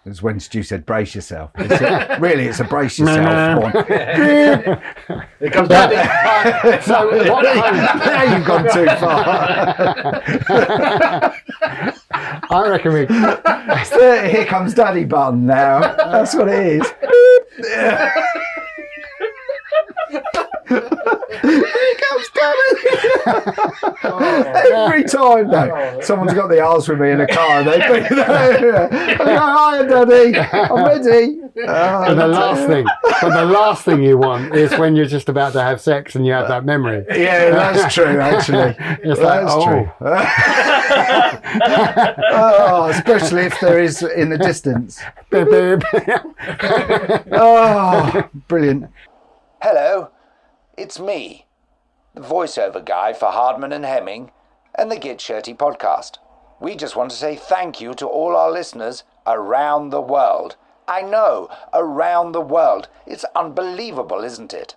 It was when Stu said, brace yourself. Really, it's a brace yourself one. It comes down. So now you've gone too far. I reckon we... It's the Here Comes Daddy button now. That's what it is. Here comes Daddy. Every time though, someone's got the arse with me in a car and they bring it over. I go, hiya Daddy, I'm ready. And the last thing you want is when you're just about to have sex and you have that memory. Yeah, that's true actually. It's like, true. Oh, especially if there is in the distance. Oh, brilliant. Hello, it's me, the voiceover guy for Hardman and Hemming and the Get Shirty podcast. We just want to say thank you to all our listeners around the world. I know, around the world. It's unbelievable, isn't it?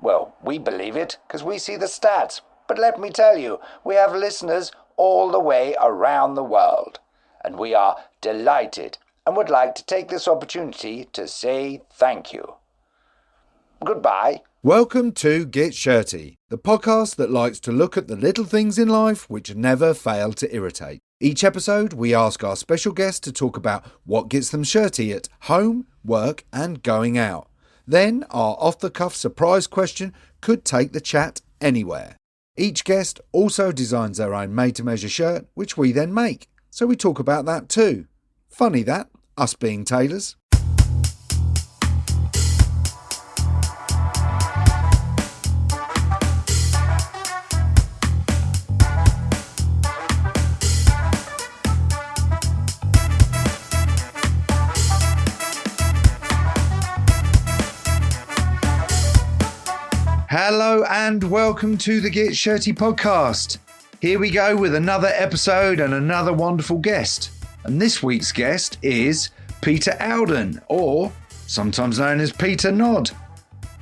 Well, we believe it because we see the stats. But let me tell you, we have listeners all the way around the world. And we are delighted and would like to take this opportunity to say thank you. Goodbye. Welcome to Get Shirty, the podcast that likes to look at the little things in life which never fail to irritate. Each episode, we ask our special guest to talk about what gets them shirty at home, work and going out. Then, our off-the-cuff surprise question could take the chat anywhere. Each guest also designs their own made-to-measure shirt, which we then make. So we talk about that too. Funny that, us being tailors. Hello and welcome to the Get Shirty podcast. Here we go with another episode and another wonderful guest. And this week's guest is Peter Owden, or sometimes known as Peter Nod.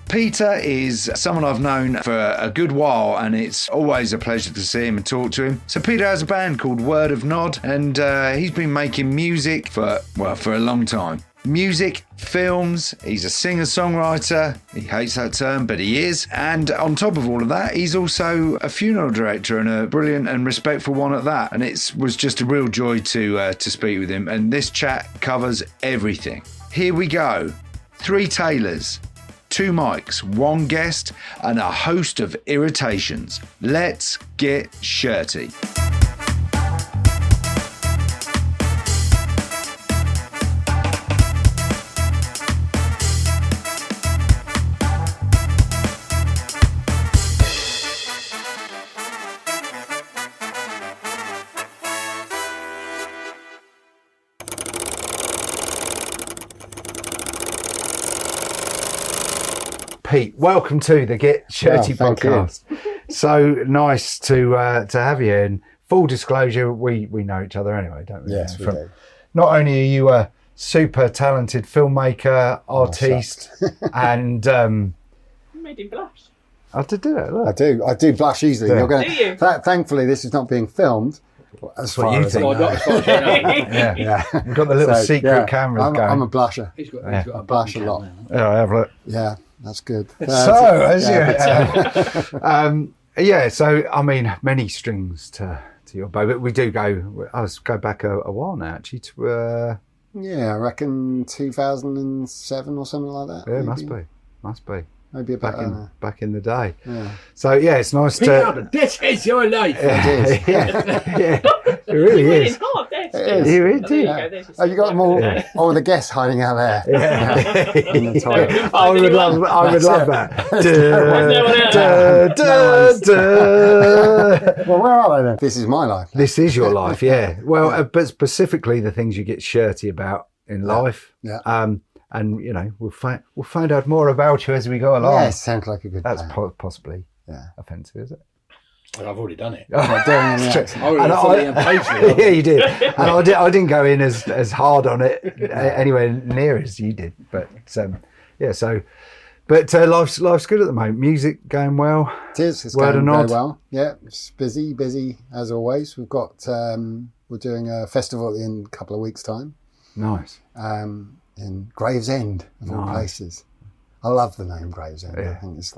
Peter is someone I've known for a good while and it's always a pleasure to see him and talk to him. So Peter has a band called Word of Nod and he's been making music for a long time. Music, films, he's a singer-songwriter, he hates that term, but he is. And on top of all of that, he's also a funeral director and a brilliant and respectful one at that. And it was just a real joy to speak with him. And this chat covers everything. Here we go. 3 tailors, 2 mics, 1 guest, and a host of irritations. Let's get shirty. Pete, welcome to the Get Shirty podcast. So nice to have you. And full disclosure, we know each other anyway, don't we? Yes, we do. Not only are you a super talented filmmaker, artiste, and You made him blush. I did do it. Look. I do blush easily. Yeah. You're gonna, Do you? Thankfully, this is not being filmed. As what far you as think. I know. Yeah. Yeah. We've got the little So, secret yeah, cameras I'm going. a blusher. He's got I blush a lot. Yeah, I have a look. Yeah, that's good. So, as yeah, you, so I mean, many strings to your bow, but we do go. I was go back a while now, actually. To yeah, I reckon 2007 or something like that. yeah, maybe. must be Maybe about back in the day. Yeah. So yeah, it's nice to. This is your life. Yeah, It is. yeah, it really It's is. hard, this. It is. It Oh, there you is. go, there's your Oh, you got them all, all the guests hiding out there. Yeah. In the toilet. I would love that. Well, where are they then? This is my life. This is your life, yeah. Well, but specifically the things you get shirty about in life. Yeah. And you know, we'll find out more about you as we go along. Yeah, sounds like a good That's plan. possibly Yeah. offensive, is it? Well, I've already done it. Right, doing the accent. I already fully engaged with it. Yeah, you did. And I didn't go in as hard on it anywhere near as you did. But yeah, so. But life's good at the moment. Music going well. It is. It's Word going or very nod? well. Yeah, it's busy as always. We've got we're doing a festival in a couple of weeks' time. Nice. in Gravesend, of all places. I love the name Gravesend. Yeah. I think it's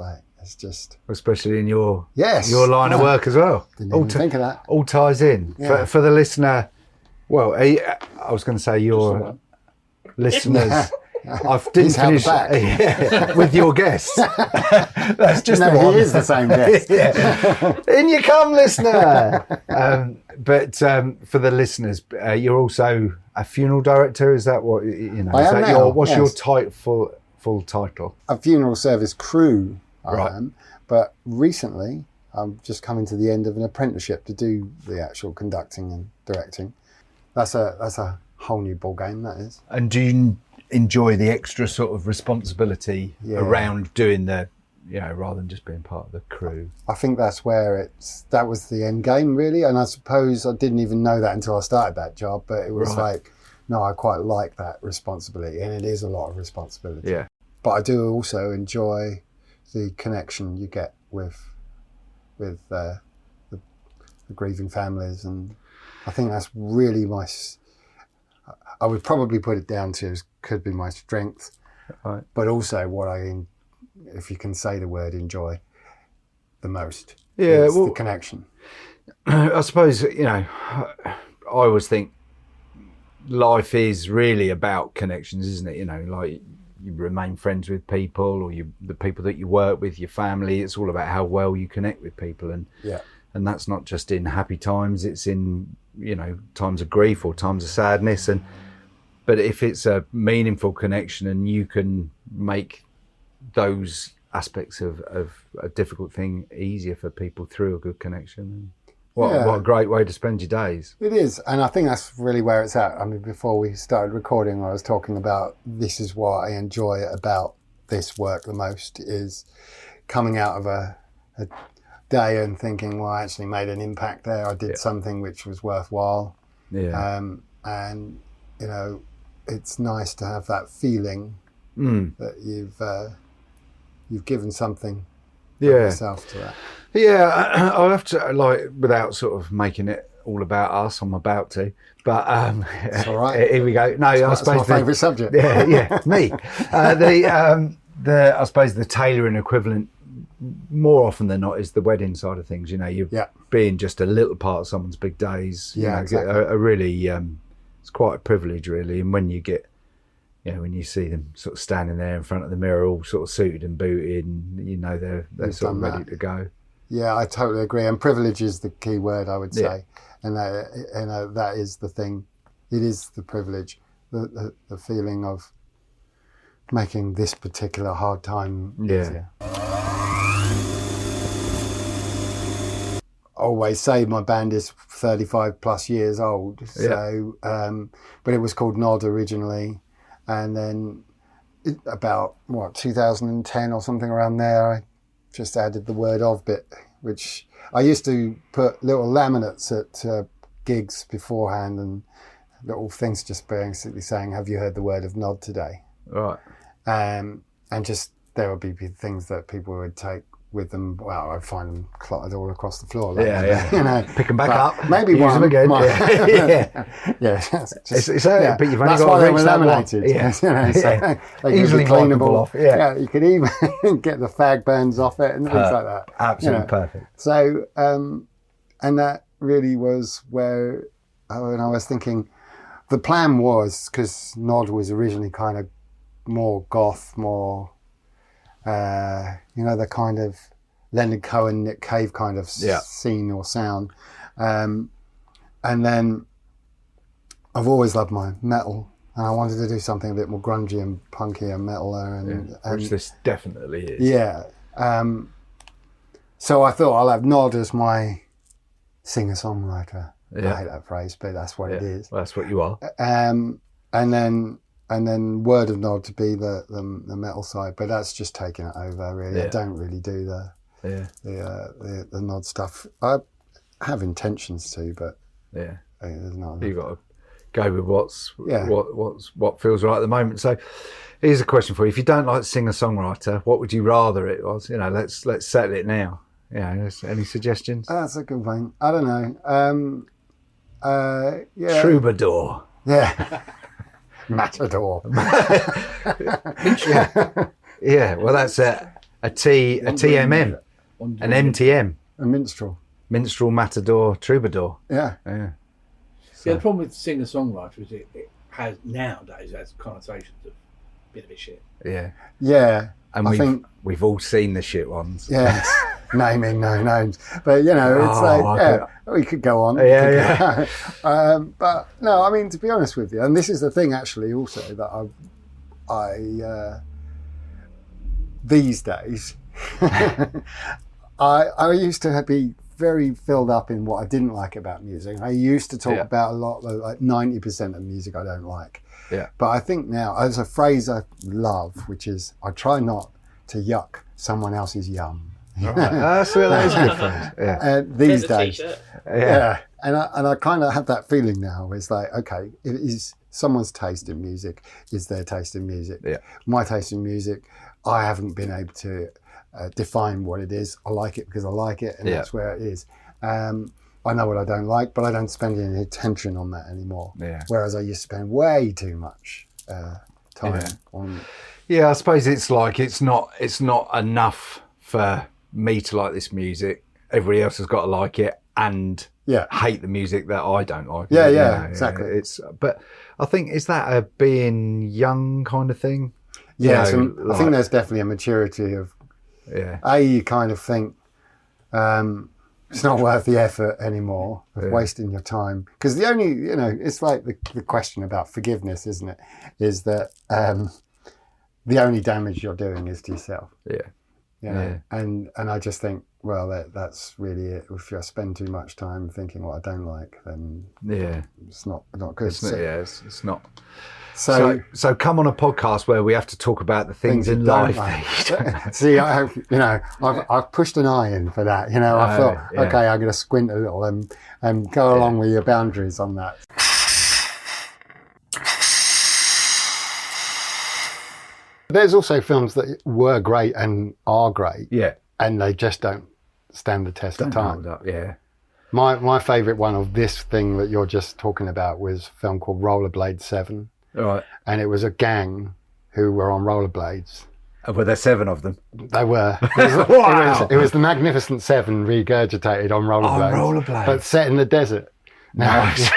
just... Especially in your Yes. line of work as well. Didn't even think of that. All ties in. Yeah. For the listener, well, I was going to say your listeners. I didn't He's held finish back. with your guests. That's just the No, one. he is the same guest. Yeah. In you come, listener. But for the listeners, you're also a funeral director. Is that what you know? I is am that now, what's yes. your full title? A funeral service crew, Right. I am. But recently, I'm just coming to the end of an apprenticeship to do the actual conducting and directing. That's a whole new ball game. That is. And do you enjoy the extra sort of responsibility around doing the, rather than just being part of the crew? I think that's where that was the end game, really. And I suppose I didn't even know that until I started that job. But it was like, no, I quite like that responsibility, and it is a lot of responsibility. Yeah. But I do also enjoy the connection you get with the grieving families, and I think that's really I would probably put it down to could be my strength, Right. but also what if you can say the word enjoy the most. Yeah, is well, the connection. I suppose, I always think life is really about connections, isn't it? Like you remain friends with people, or the people that you work with, your family. It's all about how well you connect with people, and that's not just in happy times. It's in times of grief or times of sadness, but if it's a meaningful connection and you can make those aspects of a difficult thing easier for people through a good connection, what a great way to spend your days. It is, and I think that's really where it's at. I mean, before we started recording, I was talking about this is what I enjoy about this work the most, is coming out of a day and thinking, well, I actually made an impact there. I did something which was worthwhile. Yeah. And it's nice to have that feeling that you've given something of yourself to that. Yeah, I'll have to, without sort of making it all about us, I'm about to, but It's all right. here we go. No, I suppose That's my favourite subject. Yeah, me. I suppose the tailoring equivalent, more often than not, is the wedding side of things. You're being just a little part of someone's big days. Exactly. A really, it's quite a privilege, really. And when you get, when you see them sort of standing there in front of the mirror, all sort of suited and booted, and they're sort of ready to go. Yeah, I totally agree. And privilege is the key word, I would say. And that is the thing. It is the privilege, the feeling of making this particular hard time easier. I always say my band is 35 plus years old. So, but it was called Nod originally. And then about, 2010 or something around there, I just added the word of bit, which I used to put little laminates at gigs beforehand, and little things just basically saying, have you heard the word of nod today? Right. And just there would be things that people would take with them. Well, I'd find them clotted all across the floor. Pick them back up. Maybe use them again. But you've only got that's why to they reach were that one. laminated. They Easily could be cleanable wipeable off. Yeah. You could even get the fag burns off it and things like that. Absolutely perfect. So, and that really was where, when I was thinking, the plan was, because Nod was originally kind of more goth, more, the kind of Leonard Cohen, Nick Cave kind of scene or sound. And then I've always loved my metal, and I wanted to do something a bit more grungy and punky and metaler. Which this definitely is. Yeah. So I thought I'll have Nod as my singer-songwriter. I hate that phrase, but that's what it is. Well, that's what you are. And then Word of Nod to be the metal side, but that's just taking it over, really. I don't really do the Nod stuff. I have intentions to, but there's not. You've got to go with what feels right at the moment. So here's a question for you: if you don't like singer-songwriter, what would you rather it was? Let's settle it now. Any suggestions? That's a good one. I don't know. Troubadour. Yeah. Matador. Yeah, well, that's a TMM, an MTM, A minstrel. minstrel, matador, troubadour. Yeah. Yeah. Yeah, the problem with singer-songwriter is it has nowadays has connotations of a bit of a shit. Yeah. Yeah. And we've all seen the shit ones. Yes. Naming no names. But, you know, it's we could go on. Yeah. But, no, I mean, to be honest with you, and this is the thing, actually, also, that I these days, I used to be very filled up in what I didn't like about music. I used to talk about a lot, like 90% of music I don't like. Yeah. But I think now, there's a phrase I love, which is, I try not to yuck someone else's yum. Right. That is a good phrase. Yeah. These days. T-shirt. Yeah. And I kind of have that feeling now. It's like, okay, it is someone's taste in music is their taste in music. Yeah. My taste in music, I haven't been able to define what it is. I like it because I like it, and that's where it is. I know what I don't like, but I don't spend any attention on that anymore. Yeah. Whereas I used to spend way too much time on. Yeah, I suppose it's like it's not enough for me to like this music. Everybody else has got to like it and hate the music that I don't like. Yeah, exactly. But I think, is that a being young kind of thing? Yeah, I think there's definitely a maturity of. Yeah. You kind of think it's not worth the effort anymore of wasting your time, because the only, it's like the question about forgiveness, isn't it? Is that the only damage you're doing is to yourself. Yeah. And I just think, well, that's really it. If I spend too much time thinking what I don't like, then it's not good. It's not. So come on a podcast where we have to talk about the things in life. See, I've pushed an eye in for that. I thought, okay, I'm going to squint a little and go along with your boundaries on that. There's also films that were great and are great, and they just don't stand the test of time. Hold up, yeah. My favourite one of this thing that you're just talking about was a film called Rollerblade 7. Right. And it was a gang who were on rollerblades. Were there 7 of them? They were. It was the Magnificent Seven regurgitated on rollerblades. On rollerblades. But set in the desert. Nice.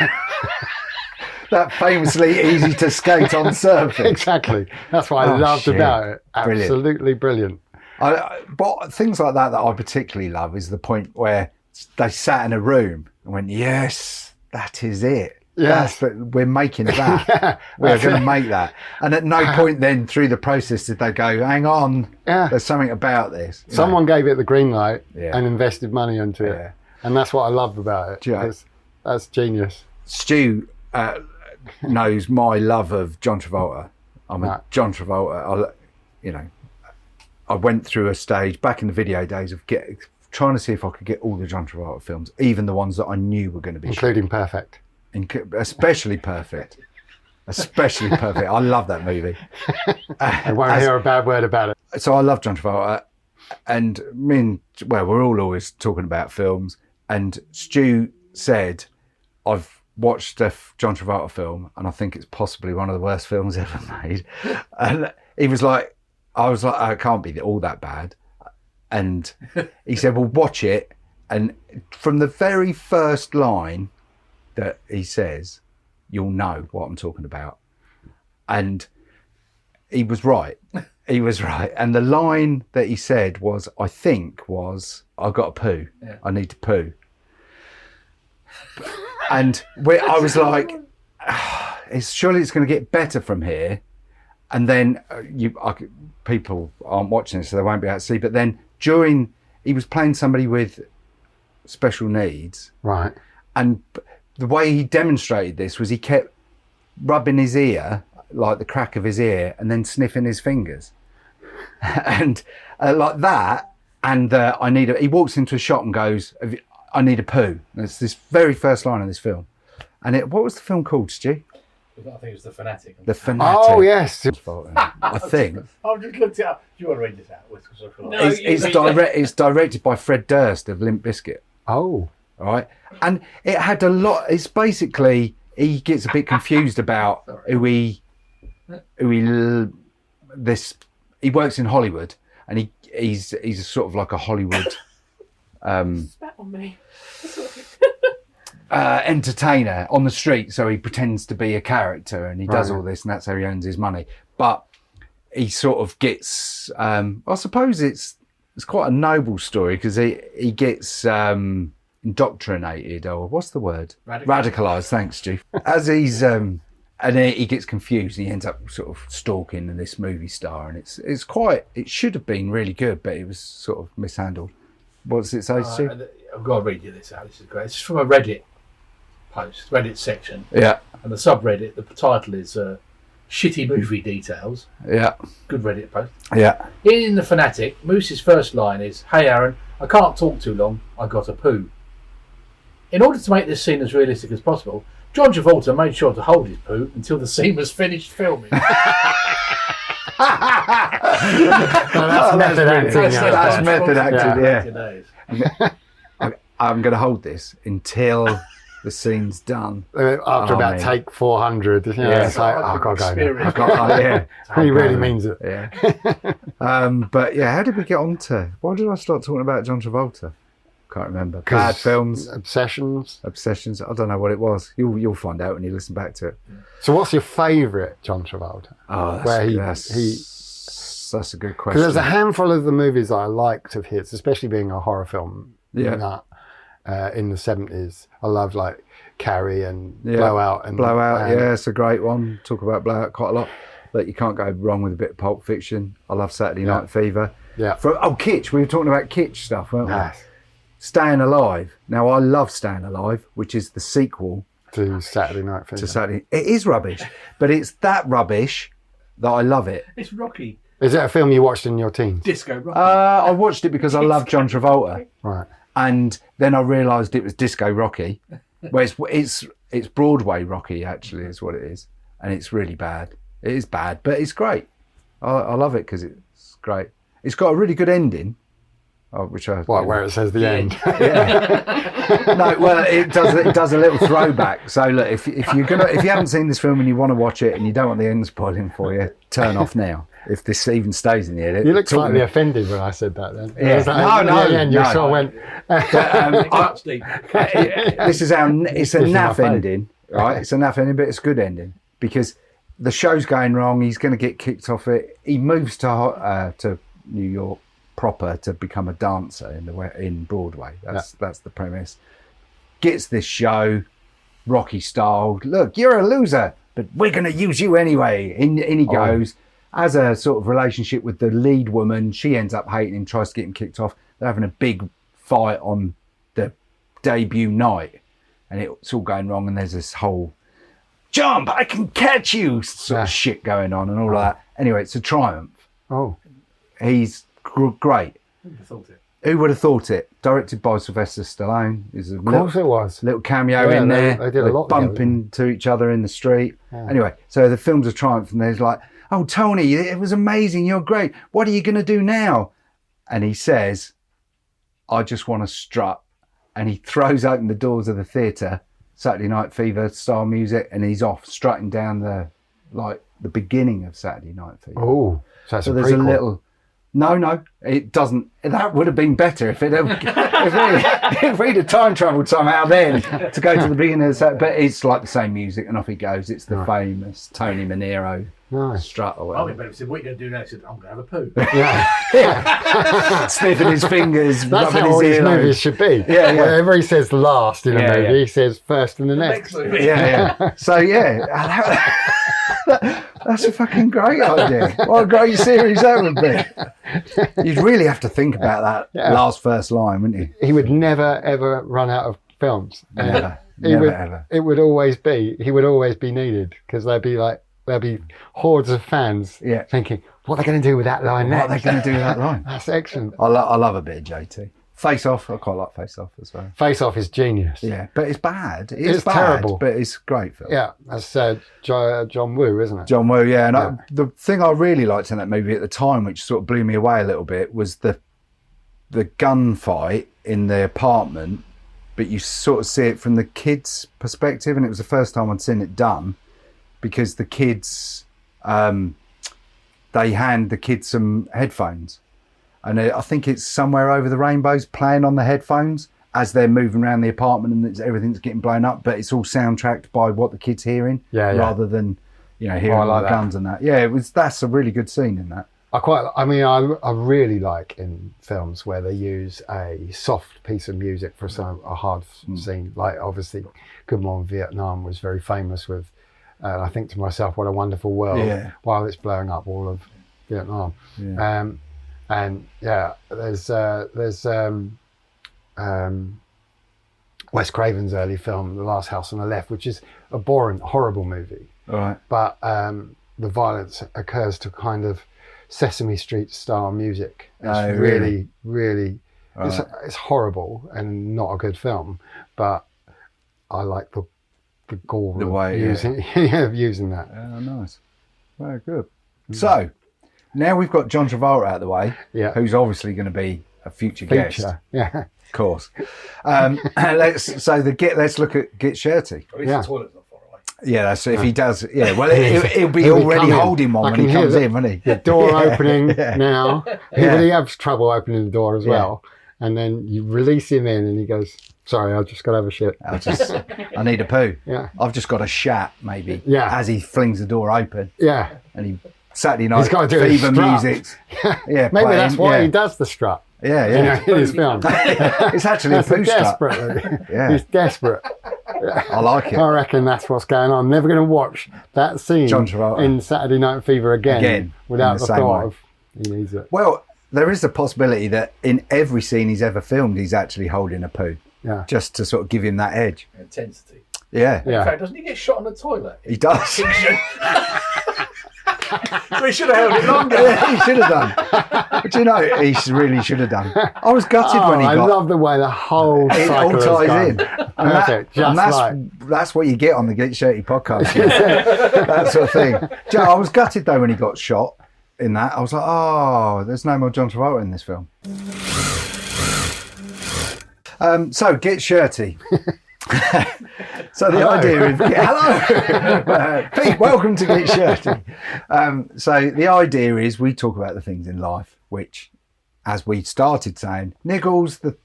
That famously easy to skate on surface. Exactly. That's what I loved about it. Brilliant. Absolutely brilliant. But things like that I particularly love is the point where they sat in a room and went, yes, that is it. Yes, we're making that. We're going to make that. And at no point then through the process did they go, hang on, there's something about this. Someone gave it the green light and invested money into it. And that's what I love about it. That's genius. Stu knows my love of John Travolta. I'm a John Travolta. I went through a stage back in the video days of trying to see if I could get all the John Travolta films, even the ones that I knew were going to be including Perfect. Especially Perfect. I love that movie. I won't hear a bad word about it. So I love John Travolta, and we're all always talking about films, and Stu said, I've watched a John Travolta film and I think it's possibly one of the worst films ever made. And he was like, I was like, it can't be all that bad. And he said, well, watch it. And from the very first line that he says, you'll know what I'm talking about. And he was right. He was right. And the line that he said was, I got a poo. Yeah. I need to poo. And I was like, surely it's going to get better from here. And then people aren't watching this, so they won't be able to see. But then he was playing somebody with special needs. Right. And the way he demonstrated this was he kept rubbing his ear, like the crack of his ear, and then sniffing his fingers. And like that. And he walks into a shop and goes, I need a poo. And it's this very first line of this film. And what was the film called, Stu? I think it was The Fanatic. The Fanatic. Oh, yes. I think. I've just looked it up. Do you want to read this out? It's directed by Fred Durst of Limp Bizkit. Oh. All right. And it had a lot. It's basically, he gets a bit confused about who he who he works in Hollywood, and he's sort of like a Hollywood Spat on me. entertainer on the street. So he pretends to be a character, and he does all this, and that's how he earns his money. But he sort of gets, I suppose it's quite a noble story, because he gets indoctrinated, or what's the word? Radicalised. Thanks, Chief. As he's and he gets confused, and he ends up sort of stalking this movie star, and it's quite. It should have been really good, but it was sort of mishandled. What does it say, Steve? I've got to read you this out. This is great. It's from a Reddit post, Reddit section. Yeah. And the subreddit, the title is "Shitty Movie Details." Yeah. Good Reddit post. Yeah. In The Fanatic, Moose's first line is, "Hey Aaron, I can't talk too long. I got a poo." In order to make this scene as realistic as possible, John Travolta made sure to hold his poo until the scene was finished filming. That's method acting. That's method acting. Yeah. I'm going to hold this until the scene's done. After about take 400, it's like, I've got to go now. He really means it. Yeah. But yeah, how did we get on to? Why did I start talking about John Travolta? Can't remember. Bad films, obsessions. I don't know what it was. You'll find out when you listen back to it. So, what's your favourite John Travolta? Oh, that's a good question. Because there's a handful of the movies that I liked of his, especially being a horror film nut in the 70s. I loved like Carrie and Blowout. It's a great one. Talk about Blowout quite a lot. But you can't go wrong with a bit of Pulp Fiction. I love Saturday Night Fever. Yeah. Kitsch. We were talking about kitsch stuff, weren't we? Staying Alive. Now, I love Staying Alive, which is the sequel to Saturday Night Fever. It is rubbish, but it's that rubbish that I love it. It's Rocky. Is it a film you watched in your teens? Disco Rocky. I watched it because I love John Travolta. Right. And then I realised it was Disco Rocky. Well, it's Broadway Rocky, actually, is what it is. And it's really bad. It is bad, but it's great. I love it because it's great. It's got a really good ending. Where it says the end. No, well, it does a little throwback. So look, if you haven't seen this film and you want to watch it and you don't want the end spoiling for you, turn off now. If this even stays in the edit. You looked slightly offended when I said that then. Yeah. You sort of went. This is it's a naff ending, right? It's a naff ending, but it's a good ending because the show's going wrong. He's going to get kicked off it. He moves to New York proper to become a dancer in Broadway. That's the premise. Gets this show, Rocky style. Look, you're a loser, but we're going to use you anyway. In he goes. Has a sort of relationship with the lead woman. She ends up hating him, tries to get him kicked off. They're having a big fight on the debut night, and it's all going wrong. And there's this whole jump, I can catch you sort of shit going on and all that. Anyway, it's a triumph. Oh, he's great. Who would have thought it? Who would have thought it? Directed by Sylvester Stallone. Of course it was. Little cameo in there. They did a lot bumping to each other in the street. Yeah. Anyway, so the film's a triumph, and there's like, oh, Tony, it was amazing. You're great. What are you going to do now? And he says, I just want to strut. And he throws open the doors of the theatre, Saturday Night Fever style music, and he's off strutting down the beginning of Saturday Night Fever. Oh, so there's a little. No, it doesn't. That would have been better if we'd have time travelled somehow then to go to the beginning of the. But it's like the same music, and off he goes. It's the famous Tony Manero strut or whatever. I mean, he said, "What are you going to do now?" He said, "I'm going to have a poo." Yeah. Sniffing his fingers, that's rubbing how all his these movies should be. Yeah. Whenever he says last in a movie, he says first in the next. Yeah. So that's a fucking great idea. What a great series that would be. You'd really have to think about that first line, wouldn't you? He would never ever run out of films. Never ever. It would always be. He would always be needed because there'd be hordes of fans thinking, what are they going to do with that line next? What are they going to do with that line? That's excellent. I love a bit of JT. Face Off, I quite like Face Off as well. Face Off is genius. Yeah, but it's bad. It's bad, terrible. But it's a great film. Yeah, that's John Woo, isn't it? John Woo, yeah. And the thing I really liked in that movie at the time, which sort of blew me away a little bit, was the gunfight in the apartment, but you sort of see it from the kids' perspective, and it was the first time I'd seen it done, because the kids they hand the kids some headphones, and I think it's Somewhere Over the Rainbow's playing on the headphones as they're moving around the apartment, and everything's getting blown up, but it's all soundtracked by what the kid's hearing, rather than hearing all the guns and that. Yeah, that's a really good scene in that. I really like in films where they use a soft piece of music for a hard scene. Like obviously, Good Morning Vietnam was very famous with. I think to myself, what a wonderful world while it's blowing up all of Vietnam. Yeah. And there's Wes Craven's early film, The Last House on the Left, which is a boring, horrible movie. All right. But the violence occurs to kind of Sesame Street style music. It's really it's horrible and not a good film, but I like the gore the way using that. Oh, nice. Very good. So now we've got John Travolta out of the way, who's obviously going to be a future guest. Yeah, of course. Let's look at Get Shirty. At least the toilet's not far away. Yeah, that's if he does. Yeah, well, he'll be already holding one when he comes in, won't he? The door opening now. He has trouble opening the door as well, and then you release him in, and he goes, "Sorry, I've just got to have a shit. I need a poo. Yeah, I've just got a shat, maybe." Yeah, as he flings the door open. Yeah, and he Saturday night he's got to do fever music. Yeah, maybe playing, that's why he does the strut. Yeah. In his film, it's actually a poo strut. He's desperate. I like it. I reckon that's what's going on. I'm never going to watch that scene John Travolta in Saturday Night Fever again without the thought of he needs it. Well, there is a possibility that in every scene he's ever filmed, he's actually holding a poo. Yeah. Just to sort of give him that edge. Intensity. Yeah. In fact, doesn't he get shot on the toilet? He does. So he should have held it longer. Yeah, he should have done. But he really should have done. I was gutted when he got... I love the way the whole cycle all ties has in. Perfect. That's what you get on the Get Shirty podcast. That sort of thing. I was gutted though when he got shot in that. I was like, there's no more John Travolta in this film. So Get Shirty. So the idea is, hello, Pete, welcome to Get Shirty. So the idea is we talk about the things in life which, as we started saying, niggles, the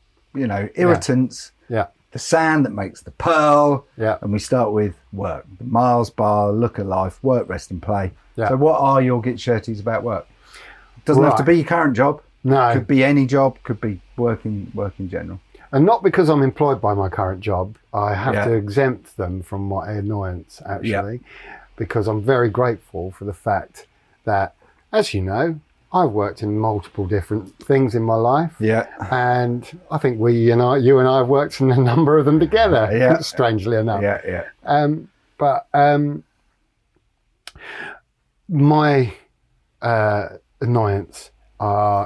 irritants, the sand that makes the pearl, and we start with work, the Mars bar, look at life, work, rest and play. So what are your Get Shirties about work? Doesn't have to be your current job. No, could be any job, could be work in general. And not because I'm employed by my current job. I have to exempt them from my annoyance, actually, because I'm very grateful for the fact that, as you know, I've worked in multiple different things in my life. Yeah. And I think you and I have worked in a number of them together, strangely enough. But my annoyance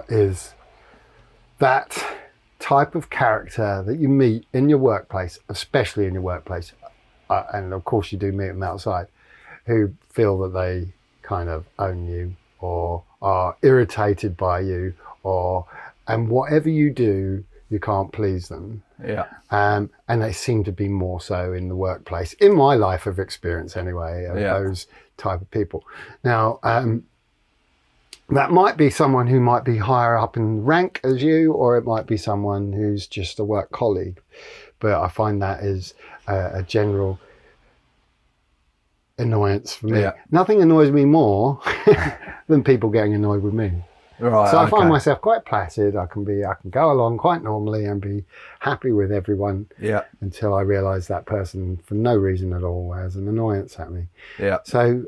is that type of character that you meet in your workplace, especially in your workplace, and of course you do meet them outside, who feel that they kind of own you or are irritated by you, and whatever you do, you can't please them. And they seem to be more so in the workplace, in my life of experience anyway, of those type of people. Now, that might be someone who might be higher up in rank as you, or it might be someone who's just a work colleague. But I find that is a general annoyance for me. Nothing annoys me more than people getting annoyed with me. Right, so I find myself quite placid. I can go along quite normally and be happy with everyone until I realise that person, for no reason at all, has an annoyance at me. So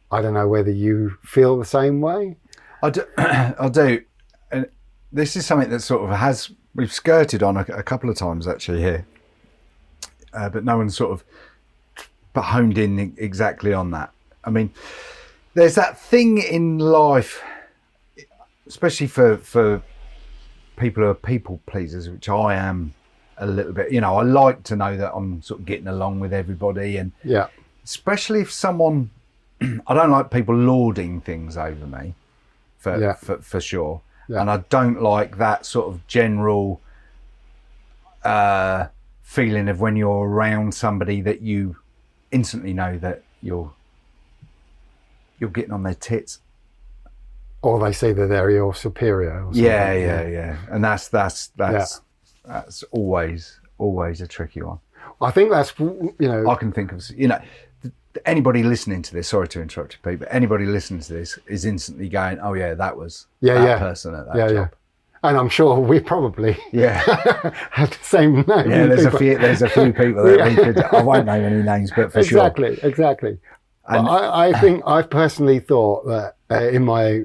I don't know whether you feel the same way. I do. And this is something that sort of we've skirted on a couple of times actually here. But no one's sort of honed in exactly on that. I mean, there's that thing in life, especially for people who are people pleasers, which I am a little bit. I like to know that I'm sort of getting along with everybody, and especially if someone... I don't like people lording things over me, for sure. And I don't like that sort of general feeling of when you're around somebody that you instantly know that you're you're getting on their tits. Or they say that they're your superior. Or something. Yeah. And that's always a tricky one. I think that's, I can think of, anybody listening to this, sorry to interrupt you, Pete, but anybody listening to this is instantly going, oh yeah, that was that person at that job. Yeah. And I'm sure we probably have the same name. Yeah, there's a few people that we could, I won't name any names, but for sure. Exactly. And I think I've personally thought that in my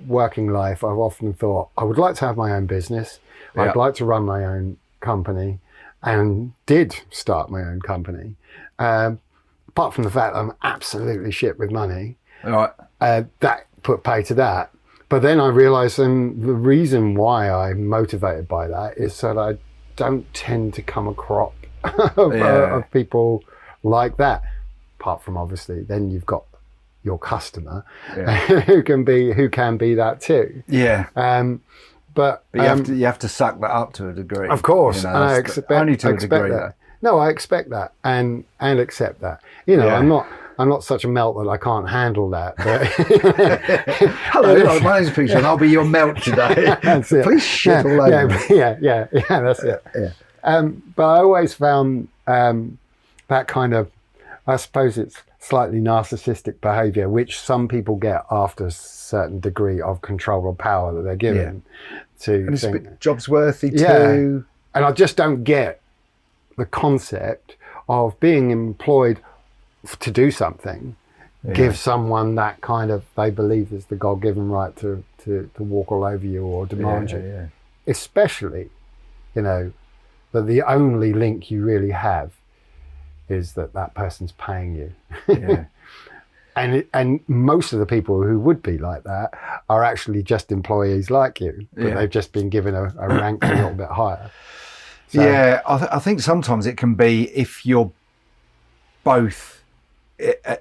working life, I've often thought I would like to have my own business. I'd like to run my own company, and did start my own company. Apart from the fact that I'm absolutely shit with money, that put pay to that. But then I realised, and the reason why I'm motivated by that is that I don't tend to come a crop of people like that. Apart from obviously, then you've got your customer who can be that too. Yeah. But you have to suck that up to a degree. Of course, and I expect only to a degree. That. No, I expect that and accept that. I'm not such a melt that I can't handle that. But hello, my name's Peter, and I'll be your melt today. Please shit all over me. Yeah, that's it. Yeah. But I always found that kind of, I suppose it's slightly narcissistic behaviour, which some people get after a certain degree of control or power that they're given. And it's a bit jobs worthy too. And I just don't get the concept of being employed to do something, give someone that kind of, they believe is the God-given right to walk all over you or demand you. Yeah. Especially, that the only link you really have is that person's paying you. Yeah. And most of the people who would be like that are actually just employees like you, but they've just been given a rank a little bit higher. So, I think sometimes it can be if you're both. That's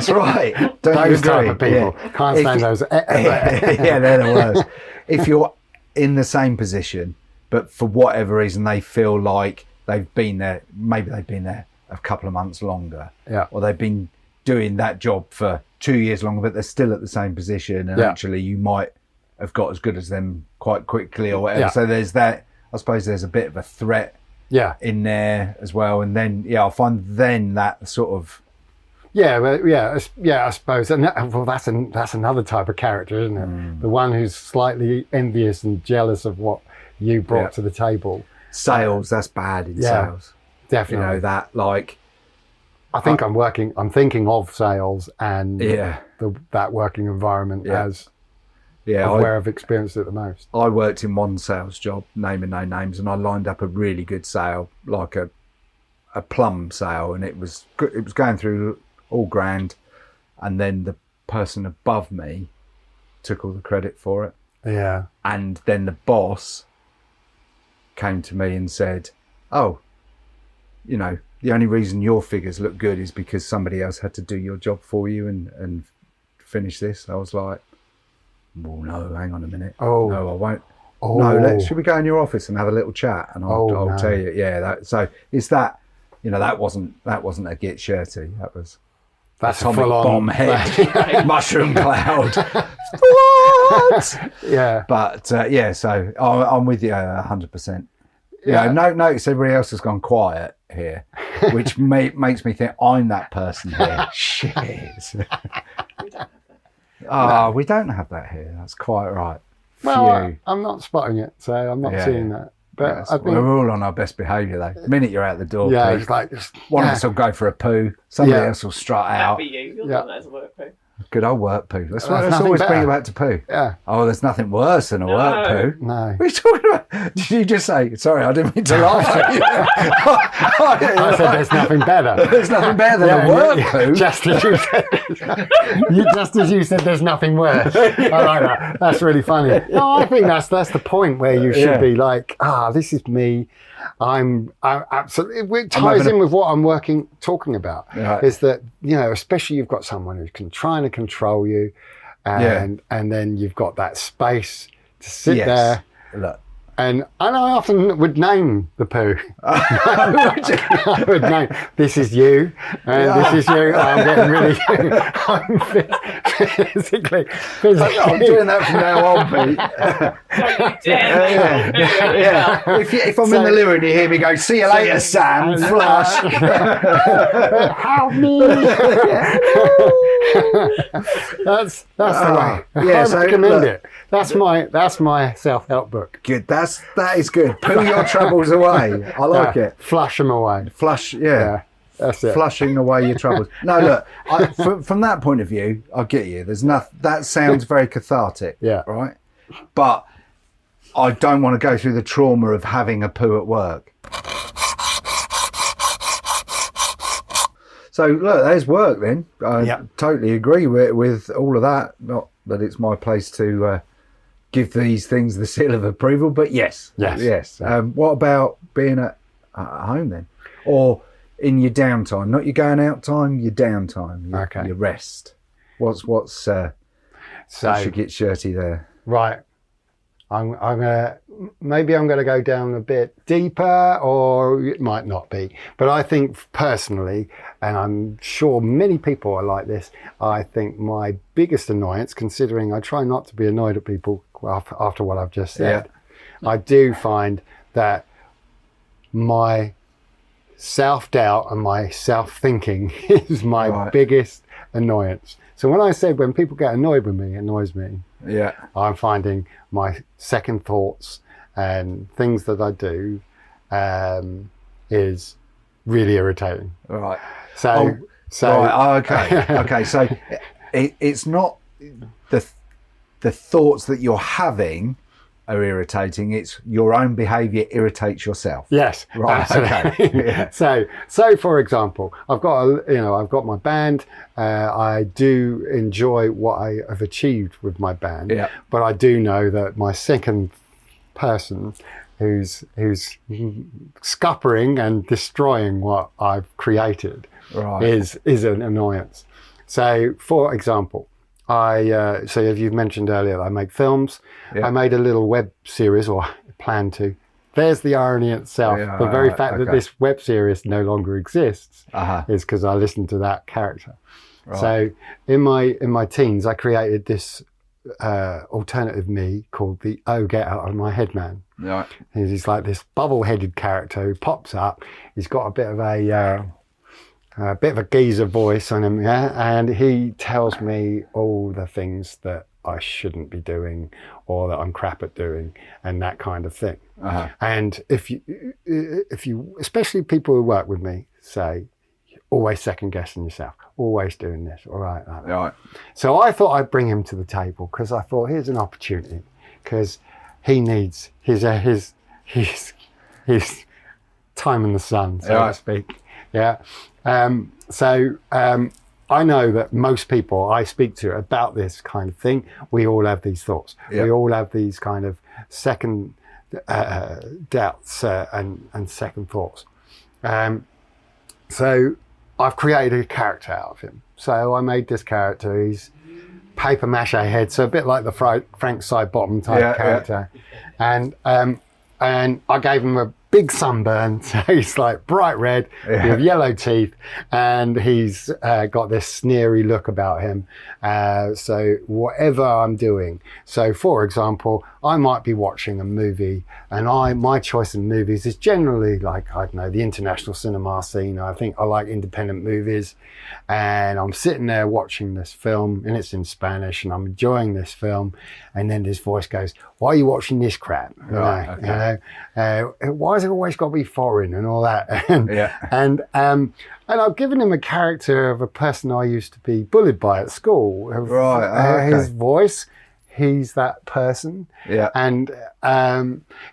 right. Don't those you agree? type of people can't stand those. Yeah, they're the worst. If you're in the same position, but for whatever reason they feel like they've been there, maybe they've been there a couple of months longer, or they've been doing that job for 2 years longer, but they're still at the same position, and actually you might have got as good as them quite quickly or whatever. So there's that. I suppose there's a bit of a threat in there as well, and then I find then that sort of I suppose, and that's another type of character, isn't it? The one who's slightly envious and jealous of what you brought to the table. Sales, that's bad in sales. Definitely. That like. I think I'm thinking of sales and that working environment as where I've experienced it the most. I worked in one sales job, naming no names, and I lined up a really good sale, like a plum sale, and it was going through all grand, and then the person above me took all the credit for it. Yeah. And then the boss came to me and said, "Oh, the only reason your figures look good is because somebody else had to do your job for you and finish this." I was like, "Well, no, hang on a minute. Oh. No, I won't. Oh. No, should we go in your office and have a little chat?" And I'll tell you. Yeah, so it's that, that wasn't a get shirty. That's a full-on bomb head, mushroom cloud. What? Yeah. But so I'm with you 100%. Notice everybody else has gone quiet here, which makes me think I'm that person here. Shit. We don't have that here. That's quite right. Well, I'm not spotting it, so I'm not seeing that. But I think we're all on our best behaviour, though. The minute you're out the door, it's like one of us will go for a poo. Somebody else will strut out. That'd be you. You're the one that's work poo. Good old work poo. Let's always bring it back to poo. Yeah. Oh, there's nothing worse than a work poo. No. What are you talking about? Did you just say, sorry, I didn't mean to laugh at you? I said there's nothing better. There's nothing better than a work poo. Just as you said, there's nothing worse. I like that. That's really funny. No, I think that's the point where you should be like, this is me. I'm absolutely. It ties in with what I'm talking about. Right. Is that especially you've got someone who's trying to control you, and then you've got that space to sit there. Look, And I often would name the poo. I would name, this is you, and this is you. I'm getting really, I'm physically. I'm doing that from now on, Pete. Yeah. If I'm in the loo and you hear me go, see you later, Sam, flush. Help me. That's the way. Yeah, I recommend it. That's my self-help book. Good. That is good. Poo your troubles away. I like it. Flush them away. Flush. Yeah. That's it. Flushing away your troubles. No, look. From that point of view, I get you. There's nothing. That sounds very cathartic. Yeah. Right. But I don't want to go through the trauma of having a poo at work. So look, there's work then. I totally agree with all of that. Not that it's my place to give these things the seal of approval, but yes. What about being at home then, or in your downtime? Not your going out time, your downtime. Your rest. What's your get shirty there? Right. I'm gonna go down a bit deeper, or it might not be. But I think personally, and I'm sure many people are like this, I think my biggest annoyance, considering I try not to be annoyed at people after what I've just said, I do find that my self-doubt and my self-thinking is my biggest annoyance. So when people get annoyed with me, it annoys me. Yeah. I'm finding my second thoughts and things that I do is really irritating. Right. Okay. Okay. So it's not the thoughts that you're having are irritating. It's your own behaviour irritates yourself. Yes. Right. Okay. Yeah. So for example, I've got my band. I do enjoy what I have achieved with my band. Yeah. But I do know that my second person who's scuppering and destroying what I've created is an annoyance. So for example, so as you've mentioned earlier, I make films. Yeah. I made a little web series, or plan to. There's the irony itself. The very fact that this web series no longer exists is because I listened to that character. Right. So in my teens, I created this alternative me called the Get Out of My Head Man. Right. He's like this bubble-headed character who pops up. He's got a bit of a geezer voice on him, and he tells me all the things that I shouldn't be doing or that I'm crap at doing and that kind of thing. And if you, especially people who work with me, say, always second guessing yourself, always doing this, all right, like that. Right. So I thought I'd bring him to the table because I thought here's an opportunity, because he needs his time in the sun, so to speak. Yeah. I know that most people I speak to about this kind of thing, we all have these thoughts. Yeah. We all have these kind of second doubts and second thoughts. So I've created a character out of him. So I made this character. He's paper mache head, so a bit like the Frank Sidebottom type character. Yeah. And I gave him a big sunburn, so he's like bright red with yellow teeth, and he's got this sneery look about him. So whatever I'm doing, so for example, I might be watching a movie, and my choice in movies is generally like, I don't know, the international cinema scene. I think I like independent movies, and I'm sitting there watching this film, and it's in Spanish, and I'm enjoying this film, and then this voice goes, "Why are you watching this crap? Why has it always got to be foreign and all that?" And I've given him a character of a person I used to be bullied by at school. His voice, he's that person. Yeah. And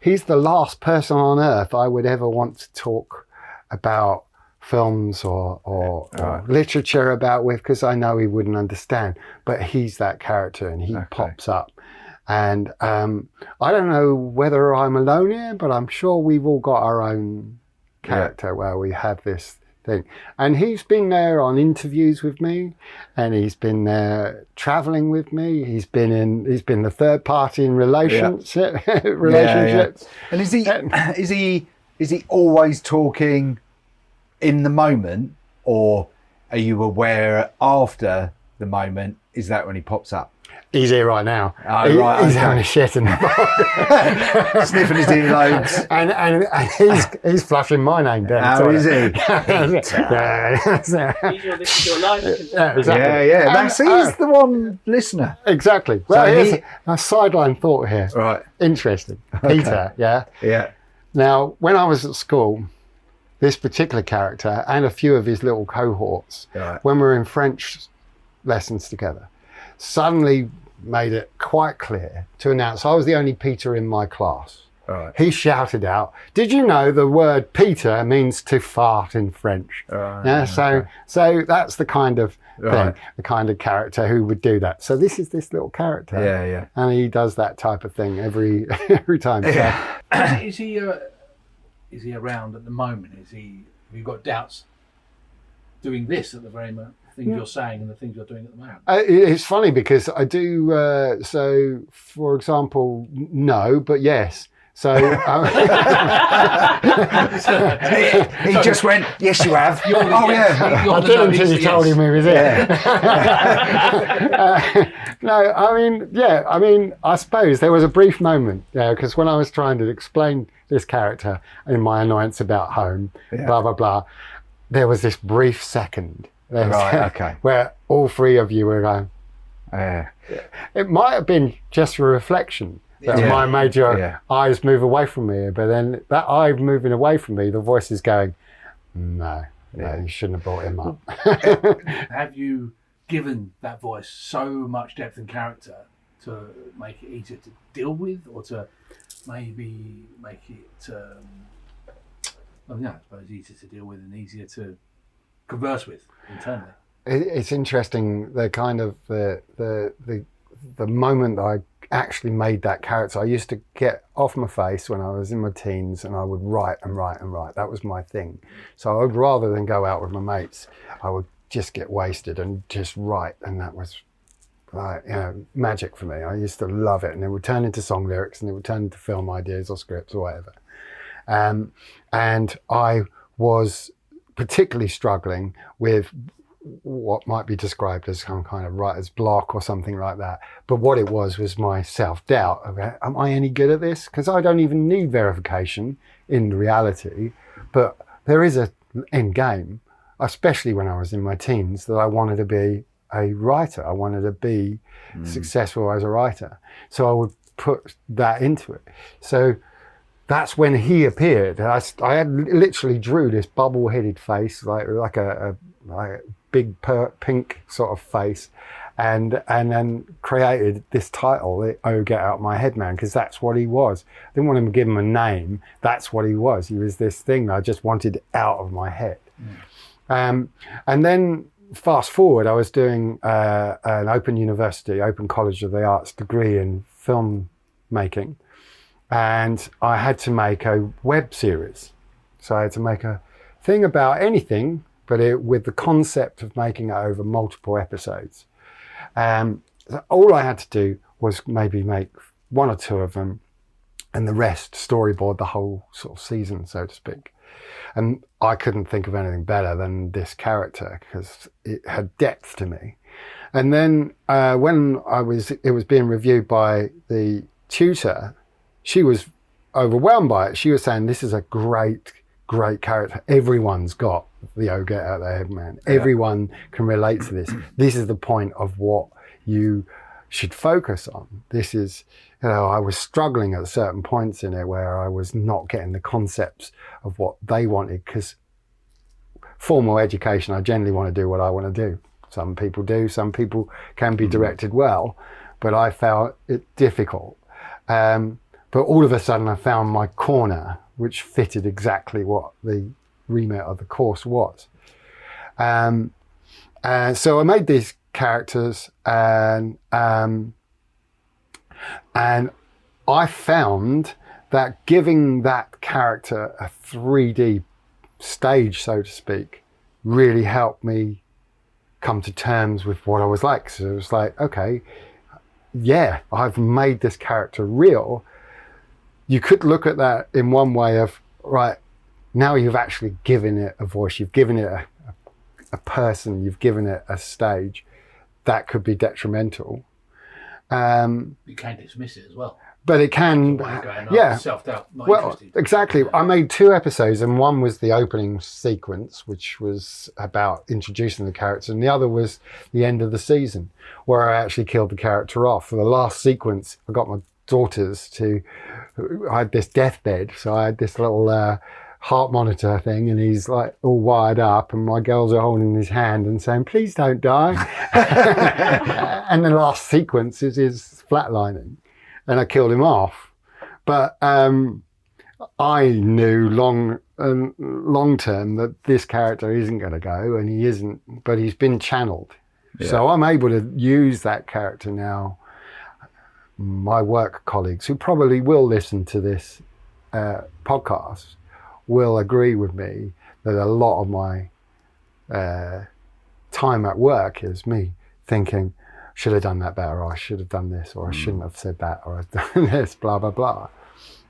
he's the last person on earth I would ever want to talk about films or literature about with, because I know he wouldn't understand. But he's that character, and he pops up. And I don't know whether I'm alone here, but I'm sure we've all got our own character where we have this thing. And he's been there on interviews with me, and he's been there traveling with me. He's been the third party in relationships. And is he always talking in the moment, or are you aware after the moment? Is that when he pops up? He's here right now. He's having a shit in the bar. Sniffing his earlobes. and he's flushing my name down. How is he? This is your life. Exactly. Yeah. He's the one listener. Exactly. Well, So here's a sideline thought here. Right. Interesting. Peter, yeah? Yeah. Now, when I was at school, this particular character and a few of his little cohorts, when we were in French lessons together, suddenly made it quite clear to announce I was the only Peter in my class. Right. He shouted out, "Did you know the word Peter means to fart in French?" So that's the kind of thing, the kind of character who would do that. So this is this little character, and he does that type of thing every time. Yeah. Is he around at the moment? Have you got doubts doing this at the very moment? Things you're saying and the things you're doing at the moment. It's funny because I do. So, for example, no, but yes. So he just went, "Yes, you have." I didn't until you told him he was here. No, I mean, I suppose there was a brief moment, because when I was trying to explain this character in my annoyance about home, blah blah blah, there was this brief second. Where all three of you were going, it might have been just a reflection that my major eyes move away from me, but then that eye moving away from me, the voice is going, no, you shouldn't have brought him up. Have you given that voice so much depth and character to make it easier to deal with, or to maybe make it, I suppose easier to deal with and easier to converse with internally? It's interesting, the kind of the moment that I actually made that character. I used to get off my face when I was in my teens, and I would write and write and write. That was my thing. So I would, rather than go out with my mates, I would just get wasted and just write, and that was like, magic for me. I used to love it, and it would turn into song lyrics, and it would turn into film ideas or scripts or whatever. And I was particularly struggling with what might be described as some kind of writer's block or something like that. But what it was my self-doubt about, am I any good at this? Because I don't even need verification in reality, but there is an end game, especially when I was in my teens, that I wanted to be a writer. I wanted to be successful as a writer. So I would put that into it. So that's when he appeared. I had literally drew this bubble-headed face, like a big pink sort of face, and then created this title, "Oh, Get Out My Head Man," because that's what he was. I didn't want to give him a name. That's what he was. He was this thing that I just wanted out of my head. And then fast forward, I was doing an Open College of the Arts degree in film making. And I had to make a web series. So I had to make a thing about anything, but with the concept of making it over multiple episodes. So all I had to do was maybe make one or two of them, and the rest storyboard the whole sort of season, so to speak. And I couldn't think of anything better than this character because it had depth to me. And then when it was being reviewed by the tutor, she was overwhelmed by it. She was saying, "This is a great character. Everyone's got the "Oh, Get Out Their Head Man." Everyone can relate to this. This is the point of what you should focus on. This is, I was struggling at certain points in it where I was not getting the concepts of what they wanted, because formal education, I generally want to do what I want to do. Some people do, some people can be directed well, but I found it difficult. But all of a sudden I found my corner, which fitted exactly what the remit of the course was. And so I made these characters, and I found that giving that character a 3D stage, so to speak, really helped me come to terms with what I was like. So it was like, okay, yeah, I've made this character real. You could look at that in one way of, right, now you've actually given it a voice, you've given it a person, you've given it a stage. That could be detrimental. You can dismiss it as well. But it can, yeah. Self-doubt, not well, interested. exactly. I made 2 episodes, and one was the opening sequence, which was about introducing the character, and the other was the end of the season, where I actually killed the character off. For the last sequence, I got my daughters I had this deathbed, so I had this little heart monitor thing, and he's like all wired up, and my girls are holding his hand and saying, please don't die. And the last sequence is his flatlining, and I killed him off. But I knew long term that this character isn't going to go, and he isn't, but he's been channeled. Yeah. So I'm able to use that character now. My work colleagues, who probably will listen to this podcast, will agree with me that a lot of my time at work is me thinking, should have done that better, or I should have done this, or I shouldn't have said that, or I've done this, blah, blah, blah.